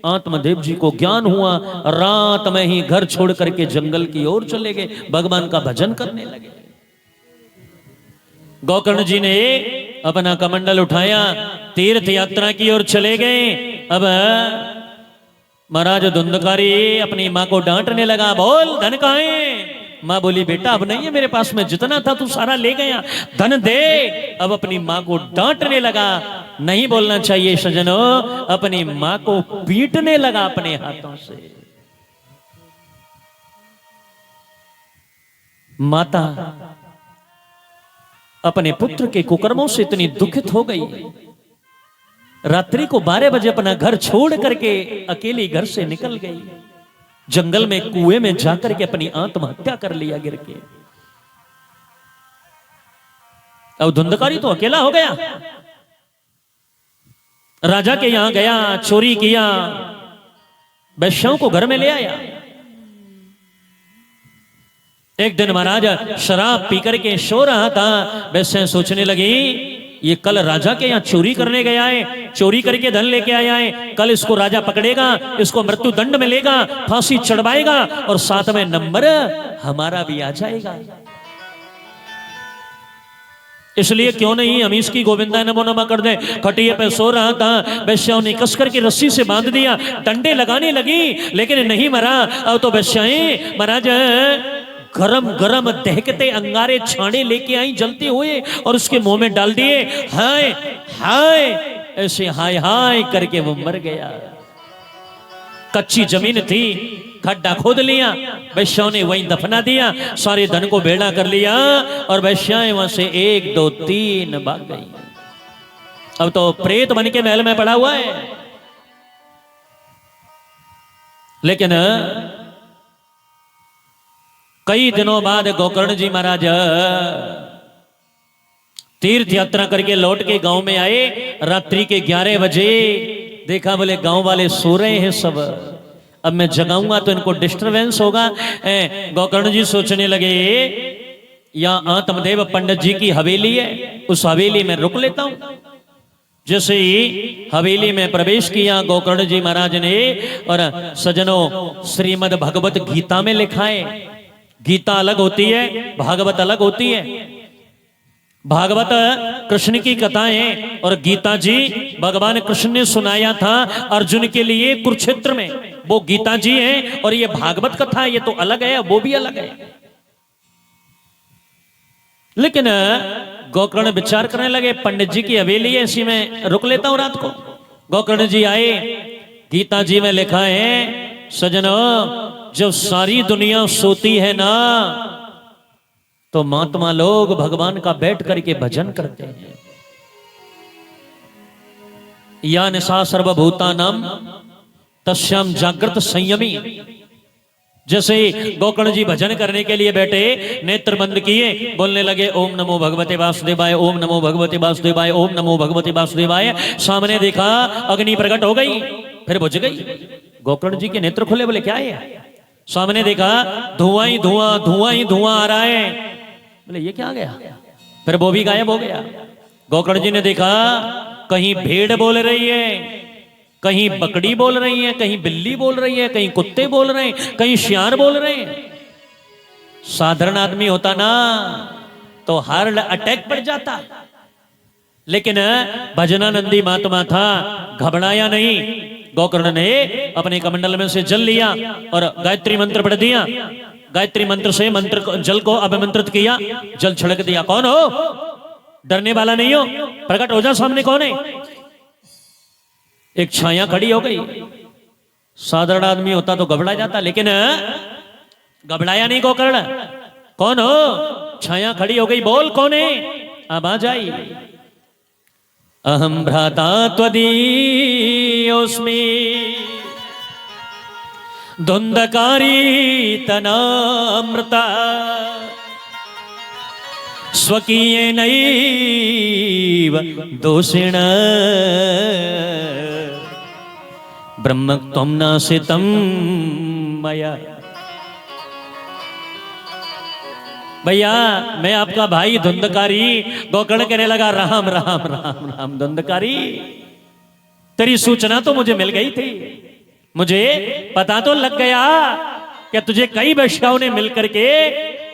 आत्मदेव जी को ज्ञान हुआ, रात में ही घर छोड़ करके जंगल की ओर चले गए, भगवान का भजन करने लगे। गोकर्ण जी ने अपना कमंडल उठाया, तीर्थ यात्रा की ओर चले गए। अब महाराज धुंधकारी अपनी माँ को डांटने लगा, बोल धन कहाँ है? माँ बोली, बेटा अब नहीं है मेरे पास में, जितना था तू सारा ले गया, धन दे। अब अपनी माँ को डांटने लगा, नहीं बोलना चाहिए सजनों, अपनी माँ को पीटने लगा अपने हाथों से। माता अपने पुत्र के कुकर्मों से इतनी दुखित हो गई, रात्रि को 12 बजे अपना घर छोड़ करके अकेली घर से निकल गई, जंगल में कुएं में जाकर के अपनी आत्महत्या कर लिया गिर के। अब धुंधकारी तो अकेला हो गया, राजा के यहां गया, चोरी किया, वैश्यों को घर में ले आया। एक दिन महाराज शराब पी करके सो रहा था, वैसे सोचने लगी, ये कल राजा के यहाँ चोरी करने गया है, चोरी करके धन लेके आया है, कल इसको राजा पकड़ेगा, इसको मृत्यु दंड मिलेगा, फांसी चढ़वाएगा, और 7वें नंबर हमारा भी आ जाएगा। इसलिए क्यों नहीं हम इसकी गोविंदा नमो नमः कर दे। खटिया पे सो रहा था, वैश्याओं ने कसकर के रस्सी से बांध दिया, डंडे लगाने लगी, लेकिन नहीं मरा। अब तो वैश्याएं महाराज गरम गरम दहकते अंगारे छाने लेके आई जलते हुए, और उसके मुंह में डाल दिए। हाय हाय, ऐसे हाय हाय करके वो मर गया। कच्ची जमीन थी, खड्डा खोद लिया, वैश्याओं ने वहीं दफना दिया, सारे धन को भेड़ा कर लिया, और वैश्याएं वहां से 1 2 3 भाग गई। अब तो प्रेत बन के महल में पड़ा हुआ है। लेकिन कई दिनों बाद गोकर्ण जी महाराज तीर्थ यात्रा करके लौट के गांव में आए। रात्रि के 11 बजे देखा, बोले गांव वाले सो रहे हैं सब, अब मैं जगाऊंगा तो इनको डिस्टरबेंस होगा। गोकर्ण जी सोचने लगे, यहाँ आत्मदेव पंडित जी की हवेली है, उस हवेली में रुक लेता हूं। जैसे ही हवेली में प्रवेश किया गोकर्ण जी महाराज ने, और सजनों श्रीमद् भगवत गीता में लिखा है, गीता अलग होती है, भागवत अलग होती है। भागवत कृष्ण की कथाएं और गीता जी भगवान कृष्ण ने सुनाया था अर्जुन के लिए कुरुक्षेत्र में, वो गीता जी हैं, और ये भागवत कथा है, ये तो अलग है, वो भी अलग है। लेकिन गोकर्ण विचार करने लगे, पंडित जी की हवेली है, इसी में रुक लेता हूं रात को। गोकर्ण जी आए, गीता जी में लिखा है, सजनों जब सारी दुनिया सोती है ना, तो महात्मा लोग भगवान का बैठ करके भजन करते हैं। या निशा सर्वभूतानां तस्याम जागृत संयमी। जैसे गोकर्ण जी भजन करने के लिए बैठे, नेत्र बंद किए, बोलने लगे ओम नमो भगवते वासुदेवाय, ओम नमो भगवते वासुदेवाय, ओम नमो भगवते वासुदेवाय। सामने देखा अग्नि प्रकट हो गई, फिर बुझ गई। गोकर्ण जी के नेत्र खुले, बोले क्या है? सामने देखा धुआं ही धुआं, धुआं ही धुआं आ रहा है। बोले ये क्या आ गया? फिर वो भी गायब हो गया। गोकर्ण जी ने देखा कहीं भेड़ बोल रही है, कहीं बकरी बोल रही है, कहीं बिल्ली बोल रही है, कहीं कुत्ते बोल रहे हैं, कहीं शियार बोल रहे हैं। साधारण आदमी होता ना तो हार्ट अटैक पड़ जाता, लेकिन भजनानंदी महात्मा था, घबराया नहीं। गोकर्ण ने अपने कमंडल में से जल लिया और गायत्री मंत्र पढ़ दिया। गायत्री मंत्र से जल को अभिमंत्रित किया, जल छिड़क दिया। कौन हो? डरने वाला नहीं हो, प्रकट हो जा सामने। कौन है? एक छाया खड़ी हो गई। साधारण आदमी होता तो घबरा जाता, लेकिन घबराया नहीं गोकर्ण। कौन हो? छाया खड़ी हो गई। बोल कौन है? आवाज आई, अहम भ्राता त्वदीयोऽस्मि धुंधकारी तनामृता स्वकीयेनैव दोषेण ब्रह्मत्वं नाशितं मया। भैया मैं आपका भाई धुंधकारी। गोकर्ण कहने लगा राम राम राम राम। धुंधकारी तेरी सूचना तो मुझे मिल गई थी, मुझे पता तो लग गया कि तुझे कई वेश्याओं ने मिलकर के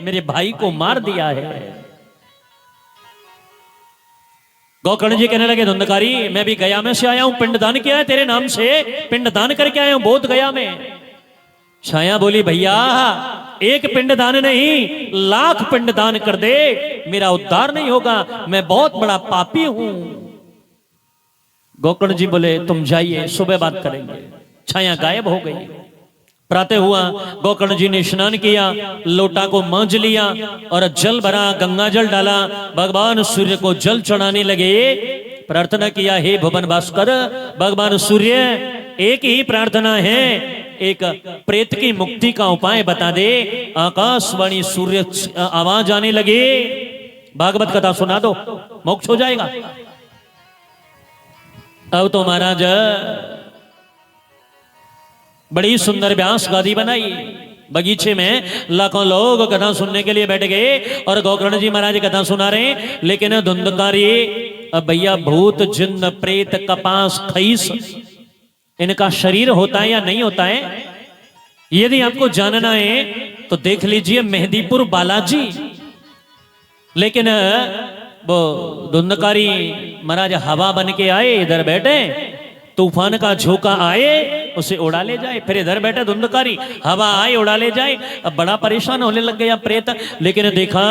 मेरे भाई को मार दिया है। गोकर्ण जी कहने लगे धुंधकारी मैं भी गया में से आया हूं, पिंडदान किया है तेरे नाम से, पिंडदान करके आया हूं बोध गया में। छाया बोली भैया एक पिंडदान नहीं, लाख पिंडदान कर दे, मेरा उद्धार नहीं होगा, मैं बहुत बड़ा पापी हूं। गोकर्ण जी बोले तुम जाइए, सुबह बात करेंगे। छाया गायब हो गई। प्रातः हुआ, गोकर्ण जी ने स्नान किया, लोटा को मांझ लिया और जल भरा, गंगा जल डाला, भगवान सूर्य को जल चढ़ाने लगे। प्रार्थना किया, हे भुवन भास्कर, भगवान सूर्य एक ही प्रार्थना है, एक प्रेत की मुक्ति का उपाय बता दे। आकाशवाणी सूर्य आवाज आने लगे, भागवत कथा सुना दो, मोक्ष हो जाएगा। अब तो महाराज बड़ी सुंदर व्यास गादी बनाई, बगीचे में लाखों लोग कथा सुनने के लिए बैठ गए और गोकर्ण जी महाराज कथा सुना रहे। लेकिन धुंधकारी, अब भैया भूत जिन्न प्रेत कपास खईस इनका शरीर होता है या नहीं होता है, यदि आपको जानना है तो देख लीजिए मेहंदीपुर बालाजी। लेकिन वो धुंधकारी महाराज हवा बन के आए, इधर बैठे, तूफान का झोंका आए उसे उड़ा ले जाए, फिर इधर बैठे धुंधकारी, हवा आए उड़ा ले जाए। अब बड़ा परेशान होने लग गया प्रेत। लेकिन देखा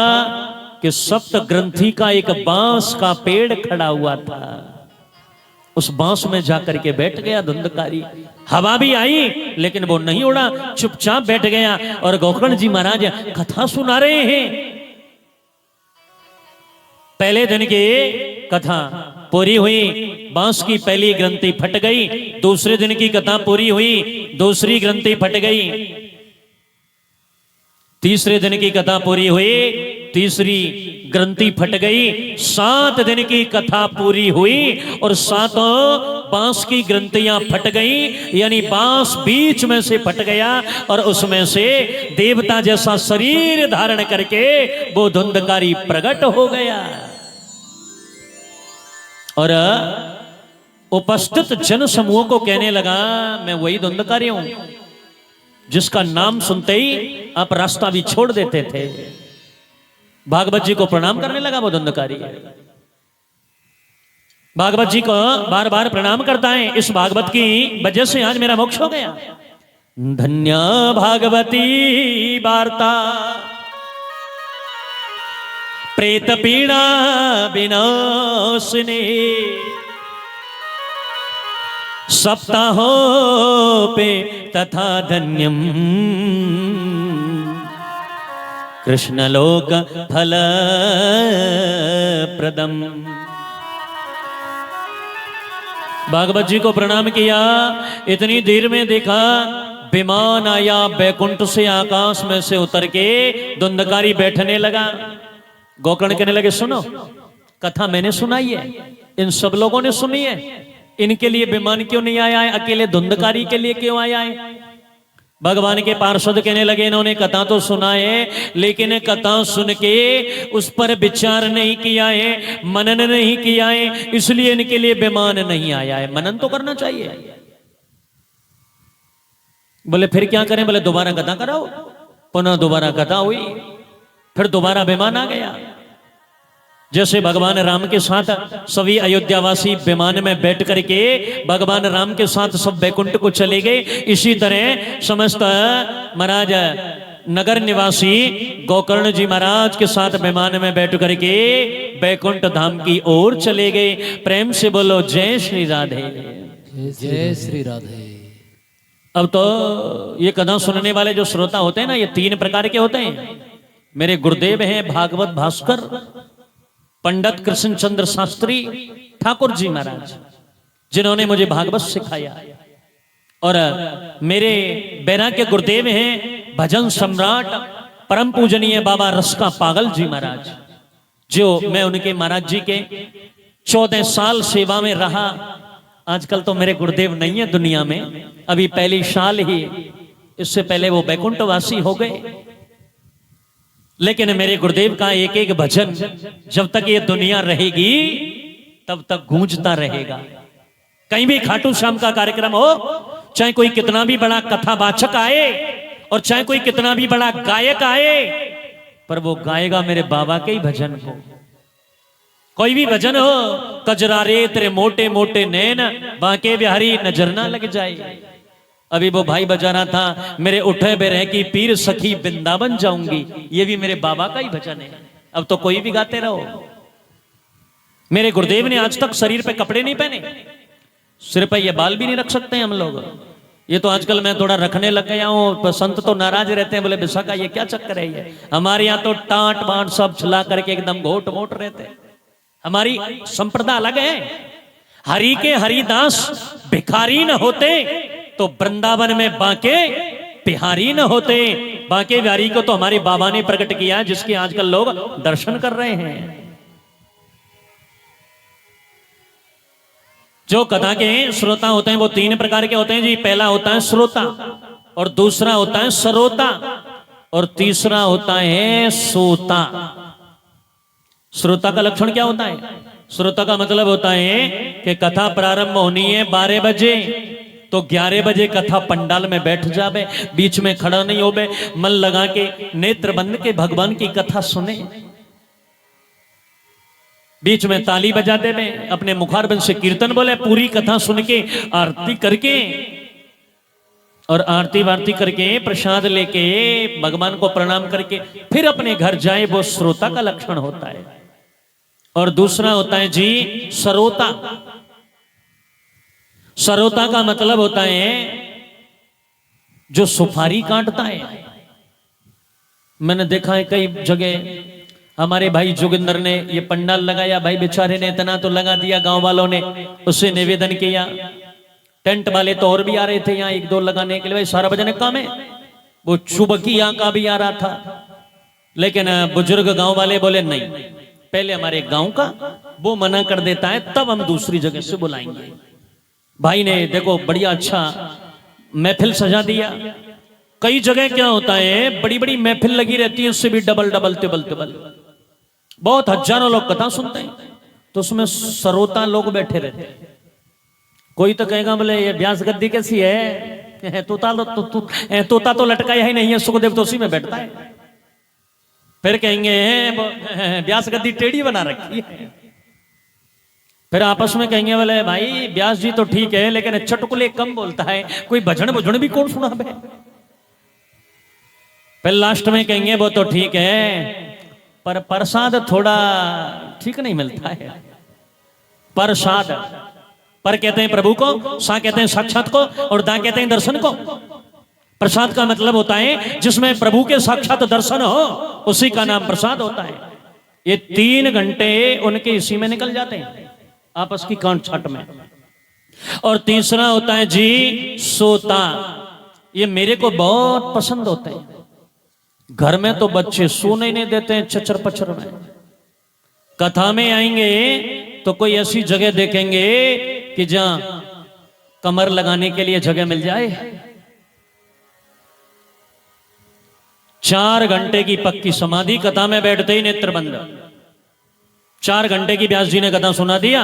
कि सप्त ग्रंथि का एक बांस का पेड़ खड़ा हुआ था, उस बांस में जाकर के बैठ गया धुंधकारी। हवा भी आई लेकिन वो नहीं उड़ा, चुपचाप बैठ गया। और गोकर्ण जी महाराज कथा सुना रहे हैं। पहले दिन की कथा पूरी हुई, बांस की पहली ग्रंथि फट गई। दूसरे दिन की कथा पूरी हुई, दूसरी ग्रंथि फट गई। तीसरे दिन की कथा पूरी हुई, तीसरी ग्रंथि फट गई। 7 दिन की कथा पूरी हुई और 7 बांस की ग्रंथियां फट गई, यानी बांस बीच में से फट गया और उसमें से देवता जैसा शरीर धारण करके वो धुंधकारी प्रकट हो गया। और उपस्थित जन समूह को कहने लगा, मैं वही धुंधकारी हूं जिसका नाम सुनते ही आप रास्ता भी छोड़ देते थे। भागवत जी को प्रणाम करने लगा वो धुंधकारी। भागवत जी को बार बार प्रणाम करता है। इस भागवत की वजह से आज मेरा मोक्ष हो गया। धन्य भागवती वार्ता प्रेत पीड़ा विनाशिनी, सप्ताहो पे तथा धन्यम कृष्णलोक फल प्रदम। भागवत जी को प्रणाम किया। इतनी देर में देखा विमान आया बैकुंठ से, आकाश में से उतर के धुंधकारी बैठने लगा। गोकर्ण कहने लगे, सुनो कथा मैंने सुनाई है, इन सब लोगों ने सुनी है, इनके लिए विमान क्यों नहीं आया है, अकेले धुंधकारी के लिए क्यों आया है? भगवान के पार्षद कहने लगे, इन्होंने कथा तो सुना है लेकिन कथा सुन के उस पर विचार नहीं किया है, मनन नहीं किया है, इसलिए इनके लिए विमान नहीं आया है। मनन तो करना चाहिए। बोले फिर क्या करें? बोले दोबारा कथा कराओ। पुनः दोबारा कथा हुई, फिर दोबारा विमान आ गया। जैसे भगवान राम के साथ सभी अयोध्यावासी विमान में बैठ करके भगवान राम के साथ सब बैकुंठ को चले गए, इसी तरह समस्त महाराज नगर निवासी गोकर्ण जी महाराज के साथ विमान में बैठ करके बैकुंठ धाम की ओर चले गए। प्रेम से बोलो जय श्री राधे। जय श्री राधे। अब तो ये कथा सुनने वाले जो श्रोता होते हैं ना, ये 3 प्रकार के होते हैं। मेरे गुरुदेव हैं भागवत भास्कर पंडित कृष्णचंद्र शास्त्री ठाकुर जी महाराज, जिन्होंने मुझे भागवत सिखाया। और मेरे बैरा के गुरुदेव हैं भजन सम्राट परम पूजनीय बाबा रसका पागल जी महाराज, जो मैं उनके महाराज जी के 14 साल सेवा में रहा। आजकल तो मेरे गुरुदेव नहीं है दुनिया में, अभी पहली साल ही, इससे पहले वो बैकुंठवासी हो गए। लेकिन मेरे गुरुदेव का एक एक भजन जब तक ये दुनिया रहेगी तब तक गूंजता रहेगा। कहीं भी खाटू श्याम का कार्यक्रम हो, चाहे कोई कितना भी बड़ा कथावाचक आए और चाहे कोई कितना भी बड़ा गायक आए, पर वो गाएगा मेरे बाबा के ही भजन को। कोई भी भजन हो, कजरारे तेरे मोटे मोटे नैन बांके बिहारी नजर ना लग जाए। अभी वो भाई बजा रहा था, मेरे उठे बेरह की पीर सखी वृंदावन जाऊंगी, ये भी मेरे बाबा का ही भजन है। अब तो कोई भी गाते रहो। मेरे गुरुदेव ने आज तक शरीर पे कपड़े नहीं पहने, सिर पे ये बाल भी नहीं रख सकते हम लोग। ये तो आजकल मैं थोड़ा रखने लग गया हूँ, संत तो नाराज रहते हैं, बोले विशाखा ये क्या चक्कर है ये। हमारे यहाँ तो टाट बांट सब छुला करके एकदम घोट मोट रहते हैं। हमारी संप्रदाय अलग है। हरि के हरिदास भिखारी न होते तो वृंदावन में बांके बिहारी न होते। बांके बिहारी को तो हमारे बाबा ने प्रकट किया, जिसके आजकल लोग दर्शन कर रहे हैं। जो कथा के श्रोता होते हैं वो 3 प्रकार के होते हैं जी। पहला होता है श्रोता, और दूसरा होता है सरोता, और तीसरा होता है सोता। श्रोता का लक्षण क्या होता है? श्रोता का मतलब होता है कि कथा प्रारंभ होनी है 12 बजे, तो 11 बजे कथा पंडाल में बैठ जावे, बीच में खड़ा नहीं होवे, मन लगा के नेत्र बंद के भगवान की कथा सुने। बीच में ताली बजा देवे, अपने मुखारबंद से कीर्तन बोले, पूरी कथा सुन के आरती करके, और आरती वारती करके प्रसाद लेके भगवान को प्रणाम करके फिर अपने घर जाए, वो श्रोता का लक्षण होता है। और दूसरा होता है जी सरोता। सरोता का मतलब होता है जो सुपारी काटता है। मैंने देखा है कई जगह, हमारे भाई जोगिंदर ने ये पंडाल लगाया, भाई बेचारे ने इतना तो लगा दिया, गांव वालों ने उससे निवेदन किया। टेंट वाले तो और भी आ रहे थे यहाँ 1-2 लगाने के लिए, भाई सार्वजनिक काम है, वो चुबकिया का भी आ रहा था, लेकिन बुजुर्ग गांव वाले बोले नहीं, पहले हमारे गांव का वो मना कर देता है तब हम दूसरी जगह से बुलाएंगे। भाई ने देखो बढ़िया अच्छा महफिल सजा दिया। कई जगह क्या होता है, बड़ी बड़ी महफिल लगी रहती है, उससे भी डबल डबल टिबल टिबल, बहुत हजारों लोग कथा सुनते हैं, तो उसमें सरोता लोग बैठे रहते हैं। कोई तो कहेगा बोले ये व्यास गद्दी कैसी है, तोता तो लटकाया ही नहीं है, सुखदेव तो उसी में बैठता है। फिर कहेंगे व्यास गद्दी टेढ़ी बना रखी है। फिर आपस में कहेंगे बोले भाई व्यास जी तो ठीक है, लेकिन चटकुले कम बोलता है, कोई भजन भजन भी कौन सुना बे। फिर लास्ट में कहेंगे वो तो ठीक है, पर प्रसाद थोड़ा ठीक नहीं मिलता है। प्रसाद पर कहते हैं प्रभु को, सा कहते हैं साक्षात को, और दा कहते हैं दर्शन को। प्रसाद का मतलब होता है जिसमें प्रभु के साक्षात दर्शन हो, उसी का नाम प्रसाद होता है। ये 3 घंटे उनके इसी में निकल जाते हैं, आपस की कांट छाट में। और तीसरा होता है जी सोता, ये मेरे को बहुत पसंद होते हैं। घर में तो बच्चे सोने नहीं देते हैं चचर पचर में, कथा में आएंगे तो कोई ऐसी जगह देखेंगे कि जहां कमर लगाने के लिए जगह मिल जाए। 4 घंटे की पक्की समाधि, कथा में बैठते ही नेत्र बंद। 4 घंटे की व्यास जी ने कथा सुना दिया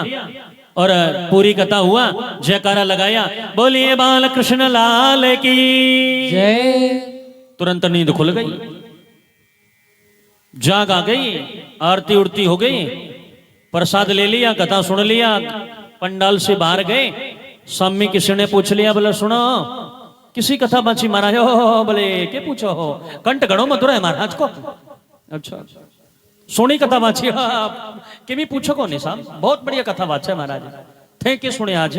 और पूरी कथा हुआ, जयकारा लगाया, बोलिए बाल कृष्ण लाल की जय। तुरंत नींद खुल गई, जाग आ गई, आरती उड़ती हो गई, प्रसाद ले लिया, कथा सुन लिया, पंडाल से बाहर गए। स्वामी किसी ने पूछ लिया, बोले सुनो किसी कथा बाची महाराज हो, बोले के पूछो हो, कंठ गणो मधुर है महाराज को। अच्छा सोनी कथा बाची के भी पूछो कौन नहीं साहब, बहुत बढ़िया कथा बात है महाराज, थे के सुने आज,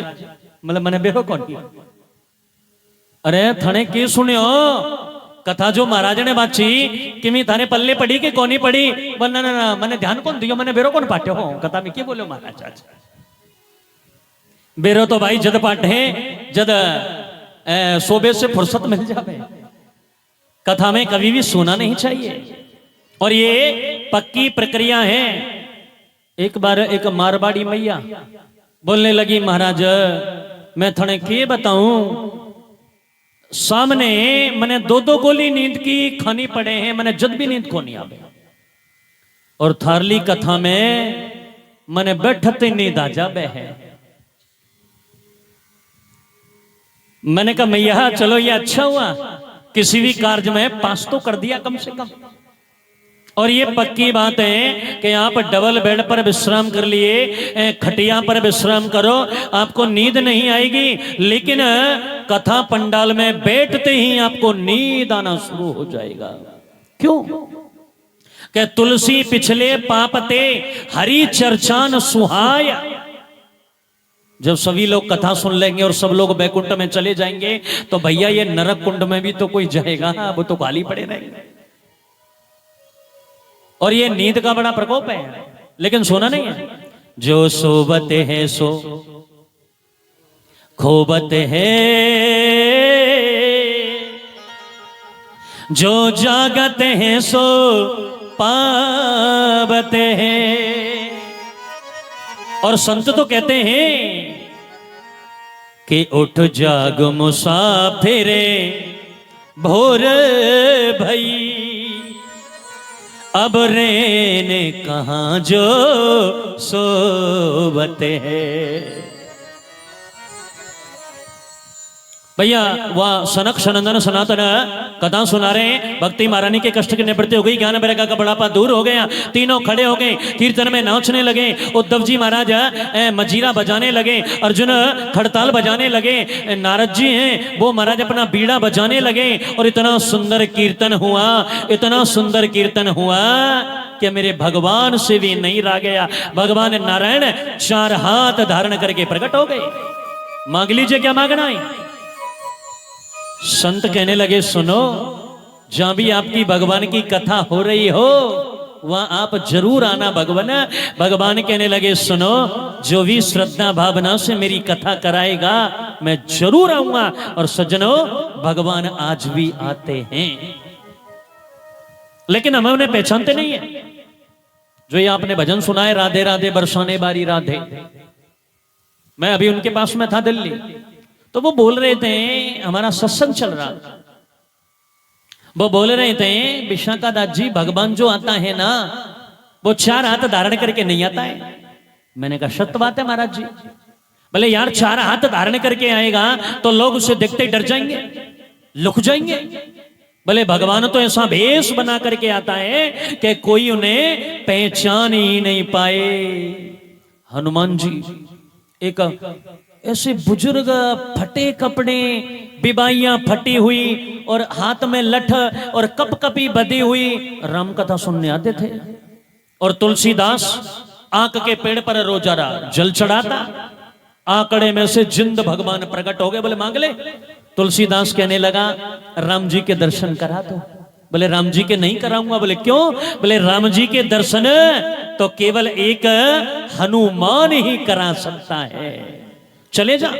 मतलब मैंने बेहो कौन की, अरे थने के सुने कथा जो महाराज ने बाची कि थाने पल्ले पड़ी कि कोनी पड़ी, ना ना ना मैंने ध्यान कौन दियो, मैंने बेरो कौन पाटे हो, कथा में क्या बोलो महाराज। आज बेरो तो भाई जद पाटे जद सोबे से फुर्सत मिल जाए, कथा में कभी भी सोना नहीं चाहिए। और ये पक्की प्रक्रिया है। एक बार एक मारवाड़ी मैया बोलने लगी, महाराज मैं थने के बताऊं, सामने मैंने 2-2 गोली नींद की खानी पड़े हैं, मैंने जद भी नींद को नहीं आवे, और थारली कथा में मैंने बैठते नींद आ जावे है। मैंने कहा मैया चलो ये अच्छा हुआ, किसी भी कार्य में पास तो कर दिया कम से कम। और ये पक्की बात है कि आप डबल बेड पर विश्राम कर लिए, खटिया पर विश्राम करो, आपको नींद नहीं आएगी, लेकिन कथा पंडाल में बैठते ही आपको नींद आना शुरू हो जाएगा। क्यों? कि तुलसी पिछले पापते हरि चर्चान सुहाया। जब सभी लोग कथा सुन लेंगे और सब लोग बैकुंठ में चले जाएंगे, तो भैया ये नरक कुंड में भी तो कोई जाएगा, वो तो खाली पड़े रहेंगे। और ये नींद का बड़ा प्रकोप है, लेकिन सोना नहीं है। जो सोबते हैं सो खोबते हैं, जो जागते हैं सो पावते हैं। और संत तो कहते हैं कि उठ जाग मुसाफिरे भोर भई, अब रेने कहाँ जो सोवते हैं। भैया वह सनक सनंदन सनातन कथा सुना रहे हैं, भक्ति महारानी के कष्ट की निवृत्ति हो गई, ज्ञान वैराग्य का बड़ापा दूर हो गया, तीनों खड़े हो गए, कीर्तन में नाचने लगे। उद्धव जी महाराज मजीरा बजाने लगे, अर्जुन खड़ताल बजाने लगे, नारद जी हैं वो महाराज अपना बीड़ा बजाने लगे। और इतना सुंदर कीर्तन हुआ, इतना सुंदर कीर्तन हुआ कि मेरे भगवान से भी नहीं रह गया। भगवान नारायण 4 हाथ धारण करके प्रकट हो गए। मांग लीजिए क्या मांगना है। संत कहने लगे सुनो, जहां भी आपकी भगवान की कथा हो रही हो वहां आप जरूर आना भगवान। भगवान कहने लगे सुनो, जो भी श्रद्धा भावना से मेरी कथा कराएगा मैं जरूर आऊंगा। और सज्जनों, भगवान आज भी आते हैं, लेकिन हम उन्हें पहचानते नहीं है। जो ये आपने भजन सुना है, राधे राधे बरसाने बारी राधे, मैं अभी उनके पास में था दिल्ली, तो वो बोल रहे थे, हमारा सत्संग चल रहा, वो बोल रहे थे, विशाखा दास जी, भगवान जो आता है ना वो 4 हाथ धारण करके नहीं आता है। मैंने कहा सत्य बात है महाराज जी। बोले यार 4 हाथ धारण करके आएगा तो लोग उसे देखते ही डर जाएंगे, लुक जाएंगे। बोले भगवान तो ऐसा भेष बना करके आता है कि कोई उन्हें पहचान ही नहीं पाए। हनुमान जी एक ऐसे बुजुर्ग, फटे कपड़े, बिबाइयां फटी हुई और हाथ में लठ और कपकपी बधी हुई राम कथा सुनने आते थे। और तुलसीदास आंक के पेड़ पर रोजाना जल चढ़ाता, आंकड़े में से जिंद भगवान प्रकट हो गए। बोले मांग ले। तुलसीदास कहने लगा राम जी के दर्शन करा दो। बोले राम जी के नहीं कराऊंगा। बोले क्यों? बोले राम जी के दर्शन तो केवल एक हनुमान ही करा सकता है। चले जा,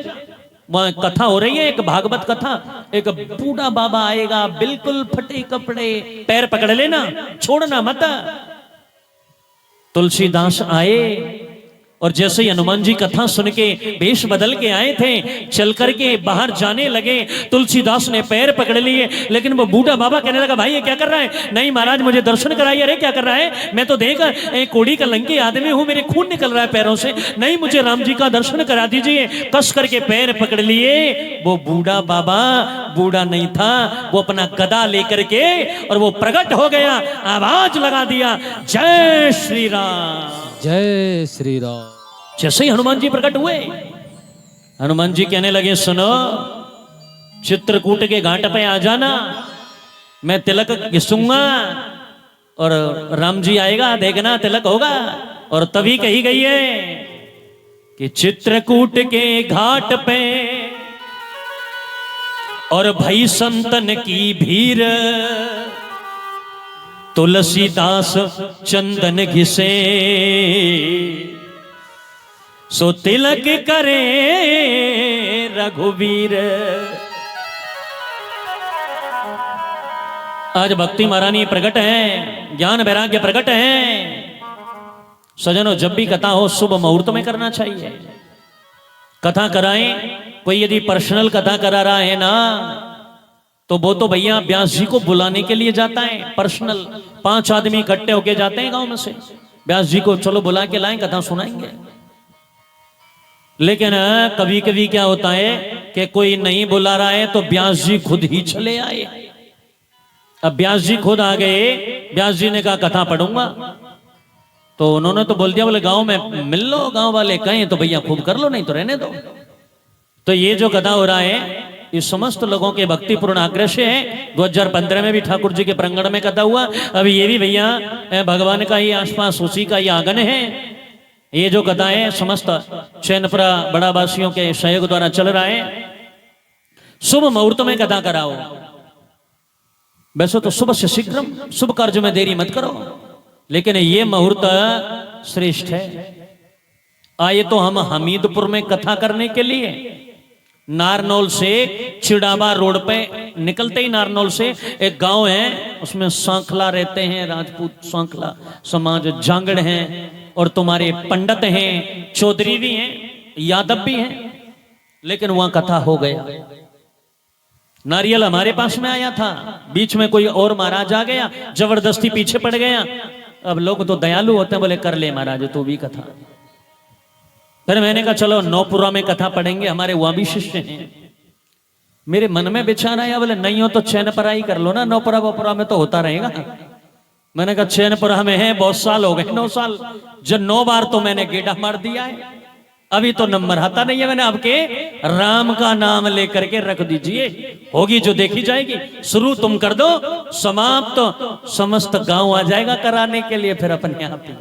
वहां कथा हो रही है, एक भागवत कथा। एक बूढ़ा बाबा आएगा, बिल्कुल फटे कपड़े, पैर पकड़ लेना, छोड़ना मत। तुलसीदास आए और जैसे ही हनुमान जी कथा सुन के वेश बदल के आए थे, चल करके बाहर जाने लगे, तुलसीदास ने पैर पकड़ लिए। लेकिन वो बूढ़ा बाबा कहने लगा भाई ये क्या कर रहा है? नहीं महाराज मुझे दर्शन कराइए। अरे क्या कर रहा है? मैं तो देख कोड़ी का लंकी आदमी हूं, मेरे खून निकल रहा है पैरों से। नहीं मुझे राम जी का दर्शन करा दीजिए। कस करके पैर पकड़ लिए। वो बूढ़ा बाबा बूढ़ा नहीं था, वो अपना गदा लेकर के और वो प्रकट हो गया, आवाज लगा दिया जय श्री राम, जय श्री राम। जैसे ही हनुमान जी प्रकट हुए, हनुमान जी कहने लगे सुनो, चित्रकूट के घाट पे आ जाना, मैं तिलक घिसूंगा और राम जी आएगा, देखना तिलक होगा। और तभी कही गई है कि चित्रकूट के घाट पे और भई संतन की भीड़, तुलसीदास चंदन घिसे, सो तिलक करे रघुवीर। आज भक्ति महारानी प्रकट है, ज्ञान वैराग्य प्रकट है। सजनों, जब भी कथा हो शुभ मुहूर्त में करना चाहिए। कथा कराएं, कोई यदि पर्सनल कथा करा रहा है ना, तो वो तो भैया व्यास जी को बुलाने के लिए जाता है। पर्सनल 5 आदमी इकट्ठे होके जाते हैं गांव में से, व्यास जी को चलो बुला के लाएं, कथा सुनाएंगे। लेकिन कभी कभी क्या होता है कि कोई नहीं बुला रहा है तो व्यास जी खुद ही चले आए। अब व्यास जी खुद आ गए, व्यास जी ने कहा कथा पढ़ूंगा, तो उन्होंने तो बोल दिया बोले गांव में मिल लो, गांव वाले कहें तो भैया खूब कर लो, नहीं तो रहने दो। तो ये जो कथा हो रहा है ये समस्त लोगों के भक्तिपूर्ण आग्रह से है। 2015 में भी ठाकुर जी के प्रांगण में कथा हुआ। अब ये भी भैया भगवान का ही आसपास उसी का ही आंगन है। ये जो कथा है समस्त चैनपुरा बड़ा वासियों के सहयोग द्वारा चल रहा है। शुभ मुहूर्त में कथा कराओ। वैसे तो सुबह से शीघ्र, शुभ कार्य में देरी मत करो, लेकिन ये मुहूर्त श्रेष्ठ है। आए तो हम हमीदपुर में कथा करने के लिए, नारनौल से चिड़ावा रोड पे निकलते ही नारनौल से एक गांव है, उसमें सांखला रहते हैं, राजपूत सांखला समाज, जांगड़ हैं और तुम्हारे पंडित हैं, चौधरी भी हैं, यादव भी हैं। लेकिन वहां कथा हो गया। नारियल हमारे पास में आया था, बीच में कोई और महाराज आ गया, जबरदस्ती पीछे पड़ गया। अब लोग तो दयालु होते हैं, बोले कर ले महाराज तू भी कथा। फिर मैंने कहा चलो नौपुरा में कथा पढ़ेंगे, हमारे वहां भी शिष्य हैं। मेरे मन में विचार आया, बोले नहीं हो तो चैनपुरा ही कर लो ना, नौपुरा वोपुरा में तो होता रहेगा। मैंने कहा चैनपुरा में है, बहुत साल हो गए, 9 साल, जो 9 बार तो मैंने गेड़ा मार दिया है, अभी तो नंबर आता नहीं है। मैंने आपके राम का नाम लेकर के रख दीजिए, होगी जो देखी जाएगी। शुरू तुम कर दो, समाप्त तो समस्त गांव आ जाएगा कराने के लिए, फिर अपने आप ही।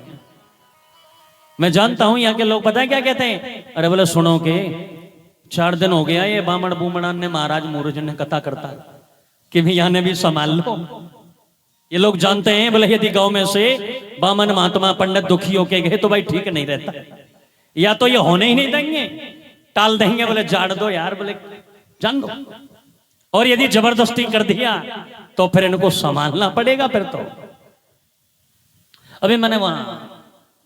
मैं जानता हूं यहाँ के लोग पता है क्या कहते हैं, अरे बोले सुनो के 4 दिन हो गया ये बामण बूमणान ने महाराज मूरज ने कथा करता है कि भैया ने भी संभाल लो। ये लोग जानते हैं बोले यदि गांव में से बामन महात्मा पंडित दुखी होके गए तो भाई ठीक नहीं रहता। या तो ये होने ही नहीं देंगे, टाल देंगे, बोले जाड़ दो यार, बोले जान दो। और यदि जबरदस्ती कर दिया तो फिर इनको संभालना पड़ेगा फिर तो। अभी मैंने वहां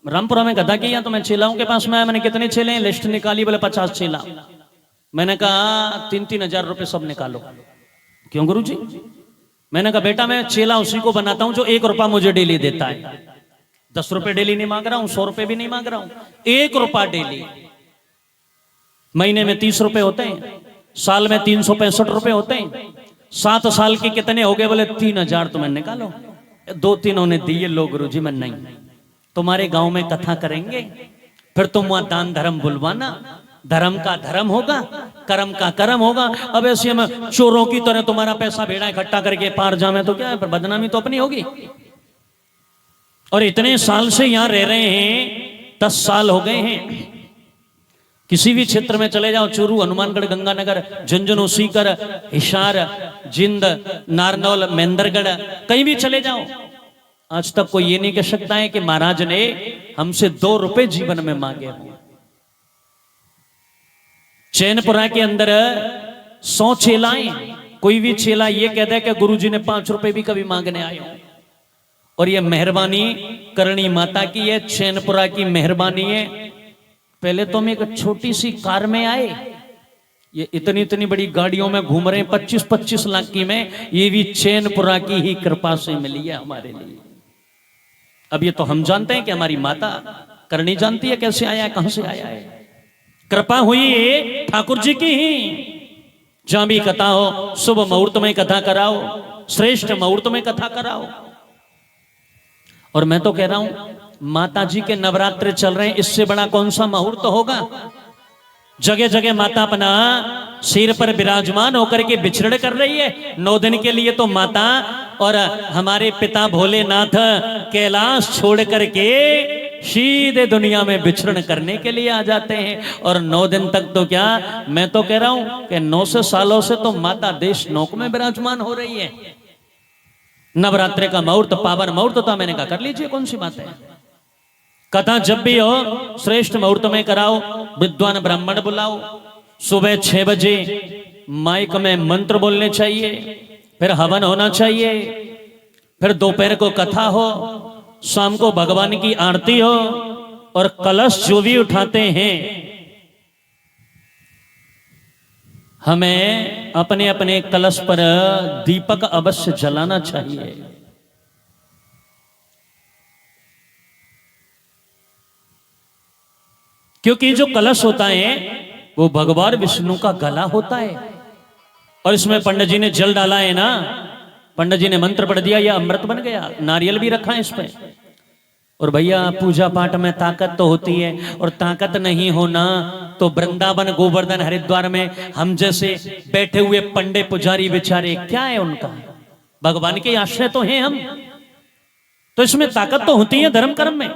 रामपुरा में गधा किया तो मैं चेलाओं के पास में आया, मैंने कितने चेले हैं, लिस्ट निकाली, बोले 50 चेला। मैंने कहा 3-3 हजार रुपए सब निकालो। क्यों गुरुजी? मैंने कहा बेटा मैं चेला उसी को बनाता हूं जो 1 रुपया मुझे डेली देता है। 10 रुपए डेली नहीं मांग रहा हूं, 100 रुपए भी नहीं मांग रहा हूं, 1 रुपया डेली। महीने में 30 रुपए होते हैं, साल में 365 रुपए होते हैं, 7 साल के कितने हो गए? बोले 3000 तुम्हें निकालो। 2-3 ने दिए। लो गुरुजी मैं नहीं, तुम्हारे गांव में कथा करेंगे, फिर तुम वहां दान धर्म बुलवाना, धर्म का धर्म होगा, कर्म का कर्म होगा। अब ऐसे में चोरों की तरह तुम्हारा पैसा भेड़ा इकट्ठा करके पार जावे तो क्या है, पर बदनामी तो अपनी होगी। और इतने साल से यहां रह रहे हैं, 10 साल हो गए हैं। किसी भी क्षेत्र में चले जाओ, चूरू, हनुमानगढ़, गंगानगर, झुंझुनू, सीकर, हिसार, जिंद, नारनौल, महेंद्रगढ़, कहीं भी चले जाओ, आज तक कोई ये नहीं कह सकता है कि महाराज ने हमसे 2 रुपए जीवन में मांगे हों। चैनपुरा के अंदर 100 चेलाएं, कोई भी चेला ये कहता है कि गुरुजी ने 5 रुपए भी कभी मांगने आए हो। और ये मेहरबानी करणी माता की है, चैनपुरा की मेहरबानी है। पहले तो हम एक छोटी सी कार में आए, ये इतनी इतनी बड़ी गाड़ियों में घूम रहे हैं, 25-25 लाख की में। ये भी चैनपुरा की ही कृपा से मिली है हमारे लिए। अब ये तो हम जानते हैं कि हमारी माता करनी जानती है कैसे आया है, कहां से आया है। कृपा हुई है ठाकुर जी की ही। जहां भी कथा हो, शुभ मुहूर्त में कथा कराओ, श्रेष्ठ मुहूर्त में कथा कराओ। और मैं तो कह रहा हूं माता जी के नवरात्र चल रहे हैं, इससे बड़ा कौन सा मुहूर्त होगा। जगह जगह माता अपना सिर पर विराजमान होकर के विचरण कर रही है। 9 दिन के लिए तो माता और हमारे पिता भोलेनाथ कैलाश छोड़ करके सीधे दुनिया में विचरण करने के लिए आ जाते हैं। और 9 दिन तक तो क्या, मैं तो कह रहा हूं कि 900 सालों से तो माता देश नौक में विराजमान हो रही है। नवरात्रि का मुहूर्त, पावन मुहूर्त था, मैंने कहा कर लीजिए, कौन सी बात है। कथा जब भी हो श्रेष्ठ मुहूर्त में कराओ, विद्वान ब्राह्मण बुलाओ। सुबह 6 बजे माइक में मंत्र बोलने चाहिए, फिर हवन होना चाहिए, फिर दोपहर को कथा हो, शाम को भगवान की आरती हो। और कलश जो भी उठाते हैं, हमें अपने अपने कलश पर दीपक अवश्य जलाना चाहिए। क्योंकि जो कलश होता है वो भगवान विष्णु का गला होता है। और इसमें पंडित जी ने जल डाला है ना, पंडित जी ने मंत्र पढ़ दिया, यह अमृत बन गया। नारियल भी रखा है इस पे। और भैया पूजा पाठ में ताकत तो होती है, और ताकत नहीं होना तो वृंदावन, गोवर्धन, हरिद्वार में हम जैसे बैठे हुए पंडे पुजारी बेचारे क्या है उनका, भगवान के आश्रय तो हैं हम, तो इसमें ताकत तो होती है धर्म कर्म में।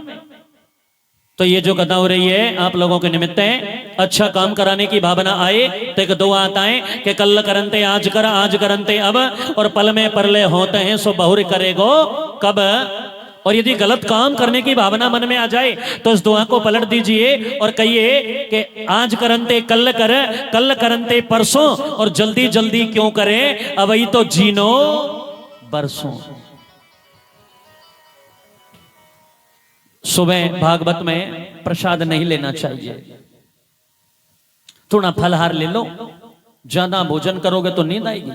तो ये जो कथा हो रही है आप लोगों के निमित्त है, अच्छा काम कराने की भावना आए तो एक दुआ आता है कि कल करंते आज कर, आज करंते अब, और पल में परले होते हैं सो बहुर करेगो कब। और यदि गलत काम करने की भावना मन में आ जाए तो इस दुआ को पलट दीजिए और कहिए कि आज करंते कल कर, कल करंते परसों, और जल्दी जल्दी क्यों करें, अबही तो जीनो बरसों। सुबह भागवत में प्रसाद नहीं लेना चाहिए, थोड़ा फलहार ले लो। ज्यादा भोजन करोगे तो नींद आएगी।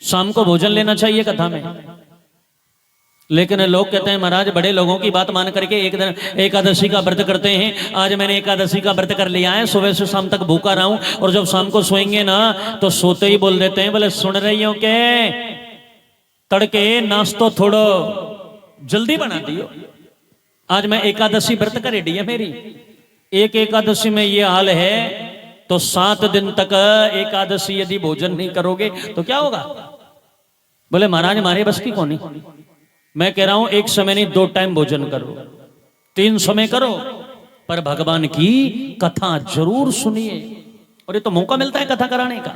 शाम को भोजन लेना चाहिए कथा में। लेकिन लोग कहते हैं महाराज बड़े लोगों की बात मान करके एक दिन एकादशी का व्रत करते हैं। आज मैंने एकादशी का व्रत कर लिया है, सुबह से शाम तक भूखा रहा हूं, और जब शाम को सोएंगे ना तो सोते ही बोल देते हैं, बोले सुन रही हो के तड़के नाश्तो थोड़ो जल्दी बना दियो। आज मैं एकादशी व्रत कर रेडी है मेरी। एक एकादशी में ये हाल है तो 7 दिन तक एकादशी यदि भोजन नहीं करोगे तो क्या होगा। बोले महाराज हमारे बस की कौन। मैं कह रहा हूं एक समय नहीं 2 टाइम भोजन करो, 3 समय करो, पर भगवान की कथा जरूर सुनिए। और ये तो मौका मिलता है कथा कराने का।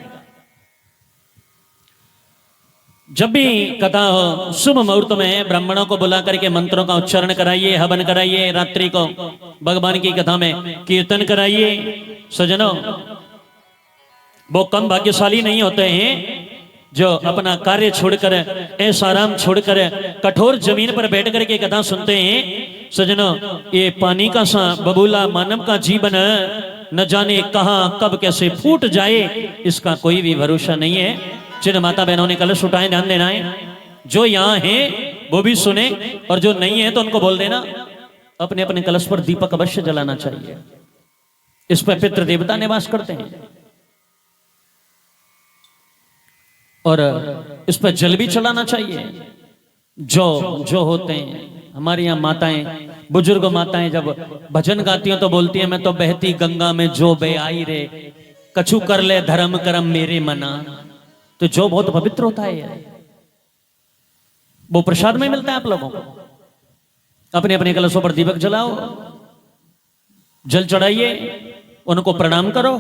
जब भी कथा हो शुभ मुहूर्त में ब्राह्मणों को बुला करके मंत्रों का उच्चारण कराइए, हवन कराइए, रात्रि को भगवान की कथा में कीर्तन कराइए। सजनों, वो कम भाग्यशाली नहीं होते हैं जो अपना कार्य छोड़कर, ऐसा आराम छोड़कर कठोर जमीन पर बैठ करके कथा सुनते हैं। सजनों, ये पानी का सा बबूला मानव का जीवन न जाने कहां कब कैसे फूट जाए, इसका कोई भी भरोसा नहीं है। जिन माता बहनों ने कलश उठाए, ध्यान देना है। जो यहाँ है वो भी सुने, और जो नहीं है तो उनको बोल देना अपने अपने कलश पर दीपक अवश्य जलाना चाहिए। इस पर पितृ देवता निवास करते हैं, और इस पर जल भी चढ़ाना चाहिए। जो होते हैं हमारे यहाँ माताएं, बुजुर्ग माताएं जब भजन गाती हैं तो बोलती हैं, मैं तो बहती गंगा में जो बे आई रे, कछु कर ले धर्म करम मेरे मना। तो जो बहुत पवित्र होता है, वो प्रसाद में मिलता है आप लोगों को। अपने अपने कलशों पर दीपक जलाओ, जल चढ़ाइए, उनको प्रणाम करो।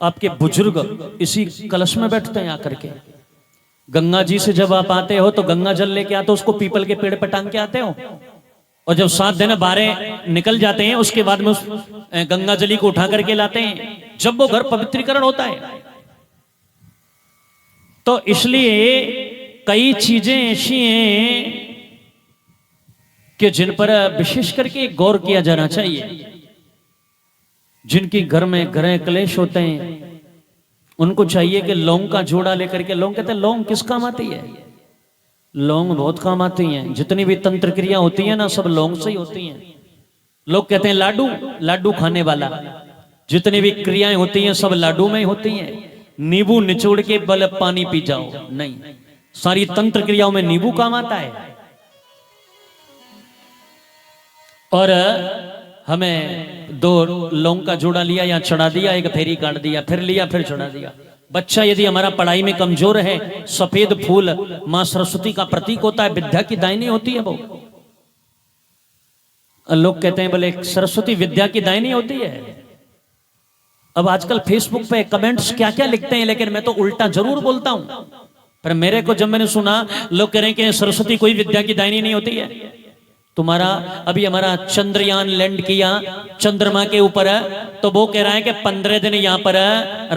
आपके बुजुर्ग इसी कलश में बैठते हैं आकर के। गंगा जी से जब आप आते हो तो गंगा जल लेके आते हो, उसको पीपल के पेड़ पर टांग के आते हो, और जब 7 दिन 12 निकल जाते हैं उसके बाद में उस गंगा जली को उठा करके लाते हैं, जब वो घर पवित्रीकरण होता है। तो इसलिए कई चीजें ऐसी हैं कि जिन पर विशेष करके गौर किया जाना चाहिए। जिनके घर में ग्रह क्लेश होते हैं उनको चाहिए कि लौंग का जोड़ा लेकर के, लौंग कहते हैं लौंग किस काम आती है? लौंग बहुत काम आती हैं। जितनी भी तंत्र क्रिया होती है ना, सब लौंग से ही होती हैं। लोग कहते हैं लाडू, लाडू खाने वाला, जितनी भी क्रियाएं होती हैं सब लाडू में ही होती हैं। नींबू निचोड़ के बल पानी पी जाओ, नहीं, सारी तंत्र क्रियाओं में नींबू काम आता है। और हमें 2 लौंग का जोड़ा लिया या चढ़ा दिया, एक फेरी काट दिया, फिर लिया फिर चढ़ा दिया। बच्चा यदि हमारा पढ़ाई में कमजोर है, सफेद फूल मां सरस्वती का प्रतीक होता है, विद्या की दायनी होती है वो। लोग कहते हैं बोले सरस्वती विद्या की दायनी होती है। अब आजकल फेसबुक पे कमेंट्स क्या क्या लिखते हैं, लेकिन मैं तो उल्टा जरूर बोलता हूं। पर मेरे को जब मैंने सुना लोग कह रहे हैं कि सरस्वती कोई विद्या की दायनी नहीं होती है। तुम्हारा अभी हमारा चंद्रयान लैंड किया चंद्रमा के ऊपर, तो वो कह रहा है कि 15 दिन यहां पर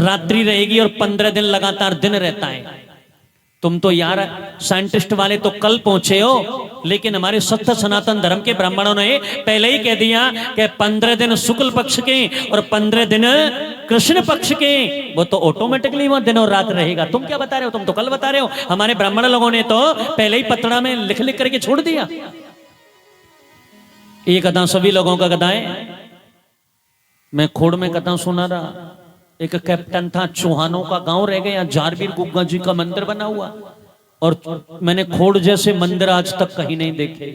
रात्रि रहेगी और 15 दिन लगातार दिन रहता है। तुम तो यार साइंटिस्ट वाले तो कल पहुंचे हो, लेकिन हमारे सत्य सनातन धर्म के ब्राह्मणों ने पहले ही कह दिया कि 15 दिन शुक्ल पक्ष के और 15 दिन कृष्ण पक्ष के, वो तो ऑटोमेटिकली वहां दिन और रात रहेगा। तुम क्या बता रहे हो? तुम तो कल बता रहे हो। हमारे ब्राह्मण लोगों ने तो पहले ही पतड़ा में लिख लिख करके छोड़ दिया। ये कथा सभी लोगों का कथा है। मैं खोड़ में कथा सुना रहा, एक कैप्टन था, चौहानों का गांव रह गया, जारवीर गुग्गा जी का मंदिर बना हुआ, और मैंने खोड़ जैसे मंदिर आज तक कहीं नहीं देखे।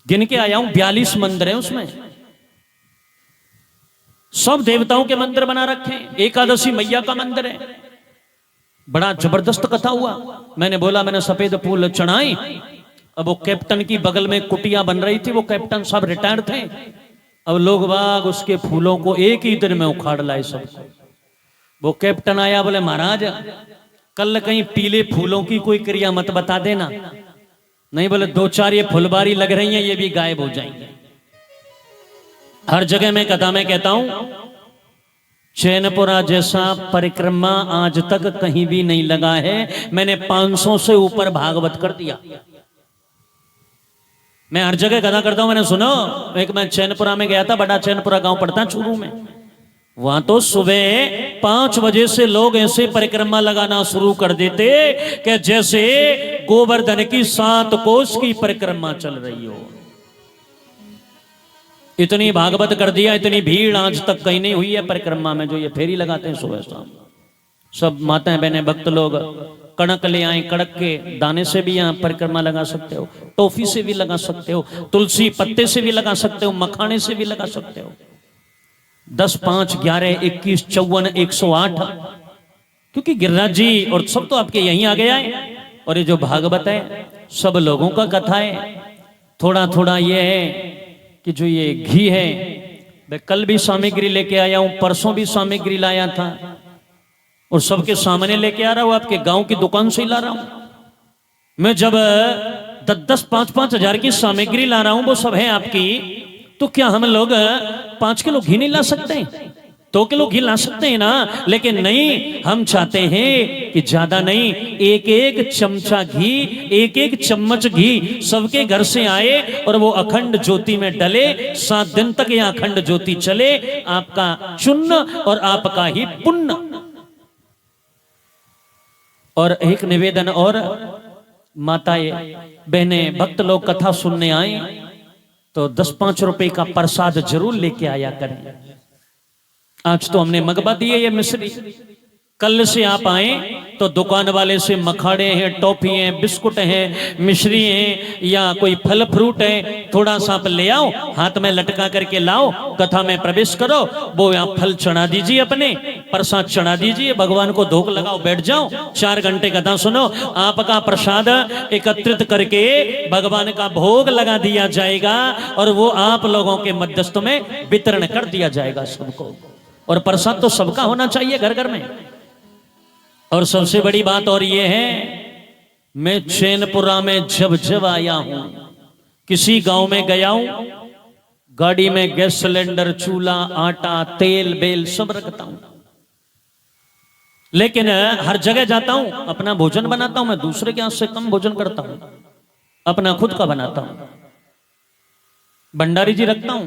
गिन के आया हूं 42 मंदिर है उसमें, सब देवताओं के मंदिर बना रखे। एकादशी मैया का मंदिर है। बड़ा जबरदस्त कथा हुआ। मैंने बोला, मैंने सफेद फूल चढ़ाए। अब वो कैप्टन की बगल में कुटिया बन रही थी, वो कैप्टन साहब रिटायर्ड थे। अब लोग बाग उसके फूलों को एक ही दिन में उखाड़ लाए सबको। वो कैप्टन आया, बोले महाराज कल कहीं पीले फूलों की कोई क्रिया मत बता देना। नहीं, बोले 2-4 ये फुलबारी लग रही हैं, ये भी गायब हो जाएंगे। हर जगह मैं कथा में कहता हूं, चैनपुरा जैसा परिक्रमा आज तक कहीं भी नहीं लगा है। मैंने 500 से ऊपर भागवत कर दिया। मैं हर जगह कथा करता हूं। मैंने सुनो, एक मैं चैनपुरा में गया था, बड़ा चैनपुरा गांव पड़ता है चूरू में। वहां तो सुबह 5 बजे से लोग ऐसे परिक्रमा लगाना शुरू कर देते कि जैसे गोवर्धन की 7 कोस की परिक्रमा चल रही हो। इतनी भागवत कर दिया, इतनी भीड़ आज तक कहीं नहीं हुई है परिक्रमा में, जो ये फेरी लगाते हैं सुबह शाम। सब माताएं बहनें भक्त लोग कणक ले आए, कड़क के दाने से भी यहाँ परिक्रमा लगा सकते हो, टॉफी से भी लगा सकते हो, तुलसी पत्ते से भी लगा सकते हो, मखाने से भी लगा सकते हो। 10, 5, 11, 21, 54, 108, क्योंकि गिरिराज जी और सब तो आपके यहीं आ गया है। और ये जो भागवत है सब लोगों का कथा है। थोड़ा थोड़ा ये है कि जो ये घी है, मैं कल भी सामग्री लेके आया हूं, परसों भी सामग्री लाया था। और सबके सामने लेके आ रहा हूं, आपके गांव की दुकान से ही ला रहा हूं। मैं जब 10-10, 5-5 हजार की सामग्री ला रहा हूं, वो सब है आपकी, तो क्या हम लोग 5 किलो घी नहीं ला सकते? 2 किलो घी ला सकते हैं ना? लेकिन नहीं, हम चाहते हैं कि ज्यादा नहीं, एक एक चमचा घी, एक एक चम्मच घी सबके घर से आए और वो अखंड ज्योति में डले। 7 दिन तक यह अखंड ज्योति चले, आपका चुन्न और आपका ही पुण्य। और एक निवेदन और, माताएं बहनें भक्त लोग कथा सुनने आए तो 10-5 रुपए का प्रसाद जरूर लेके आया करें। आज तो हमने मगबा दिए ये मिश्री, कल से आप आए तो दुकान वाले से मखाड़े हैं, टॉफी हैं, बिस्कुट हैं, मिश्री हैं या कोई फल फ्रूट है, थोड़ा सा आप ले आओ, हाथ में लटका करके लाओ, कथा में प्रवेश करो, वो यहाँ फल चढ़ा दीजिए, अपने प्रसाद चढ़ा दीजिए, भगवान को धूप लगाओ, बैठ जाओ, 4 घंटे कथा सुनो। आपका प्रसाद एकत्रित करके भगवान का भोग लगा दिया जाएगा और वो आप लोगों के मध्यस्थ में वितरण कर दिया जाएगा सबको। और प्रसाद तो सबका होना चाहिए घर घर में। और सबसे बड़ी बात और ये है, मैं चैनपुरा में जब जब आया हूं, किसी गांव में गया हूं, गाड़ी में गैस सिलेंडर, चूल्हा, आटा, तेल बेल सब रखता हूं, लेकिन हर जगह जाता हूं अपना भोजन बनाता हूं। मैं दूसरे के हाथ से कम भोजन करता हूं, अपना खुद का बनाता हूं। भंडारी जी रखता हूं,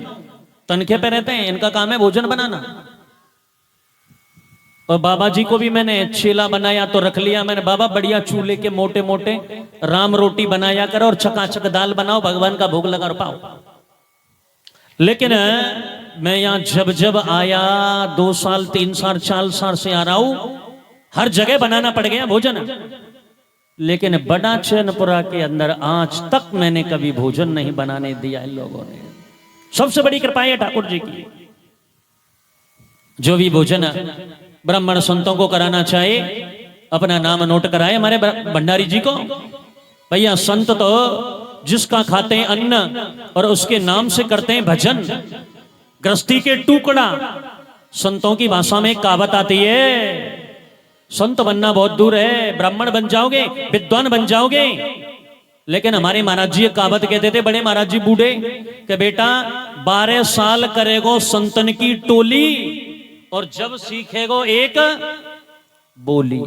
तनखे पे रहते हैं, इनका काम है भोजन बनाना। और बाबा जी को भी मैंने चेला बनाया तो रख लिया मैंने, बाबा बढ़िया चूल्हे के मोटे मोटे राम रोटी बनाया करो और चकाचक दाल बनाओ, भगवान का भोग लगा पाओ। लेकिन मैं यहां जब जब आया, 2 साल 3 साल 4 साल से आ रहा हूं, हर जगह बनाना पड़ गया भोजन, लेकिन बड़ा चैनपुरा के अंदर आज तक मैंने कभी भोजन नहीं बनाने दिया इन लोगों ने। सबसे बड़ी कृपा है ठाकुर जी की। जो भी भोजन ब्राह्मण संतों को कराना चाहे, अपना नाम नोट कराए हमारे भंडारी जी को। भैया संत तो जिसका खाते हैं अन्न और उसके नाम से करते हैं भजन। गृहस्थी के टुकड़ा, संतों की भाषा में कहावत आती है, संत बनना बहुत दूर है, ब्राह्मण बन जाओगे, विद्वान बन जाओगे। लेकिन हमारे महाराज जी कहावत कहते थे, बड़े महाराज जी बूढ़े, कि बेटा 12 साल करेगो संतन की टोली और जब सीखेगो एक बोली।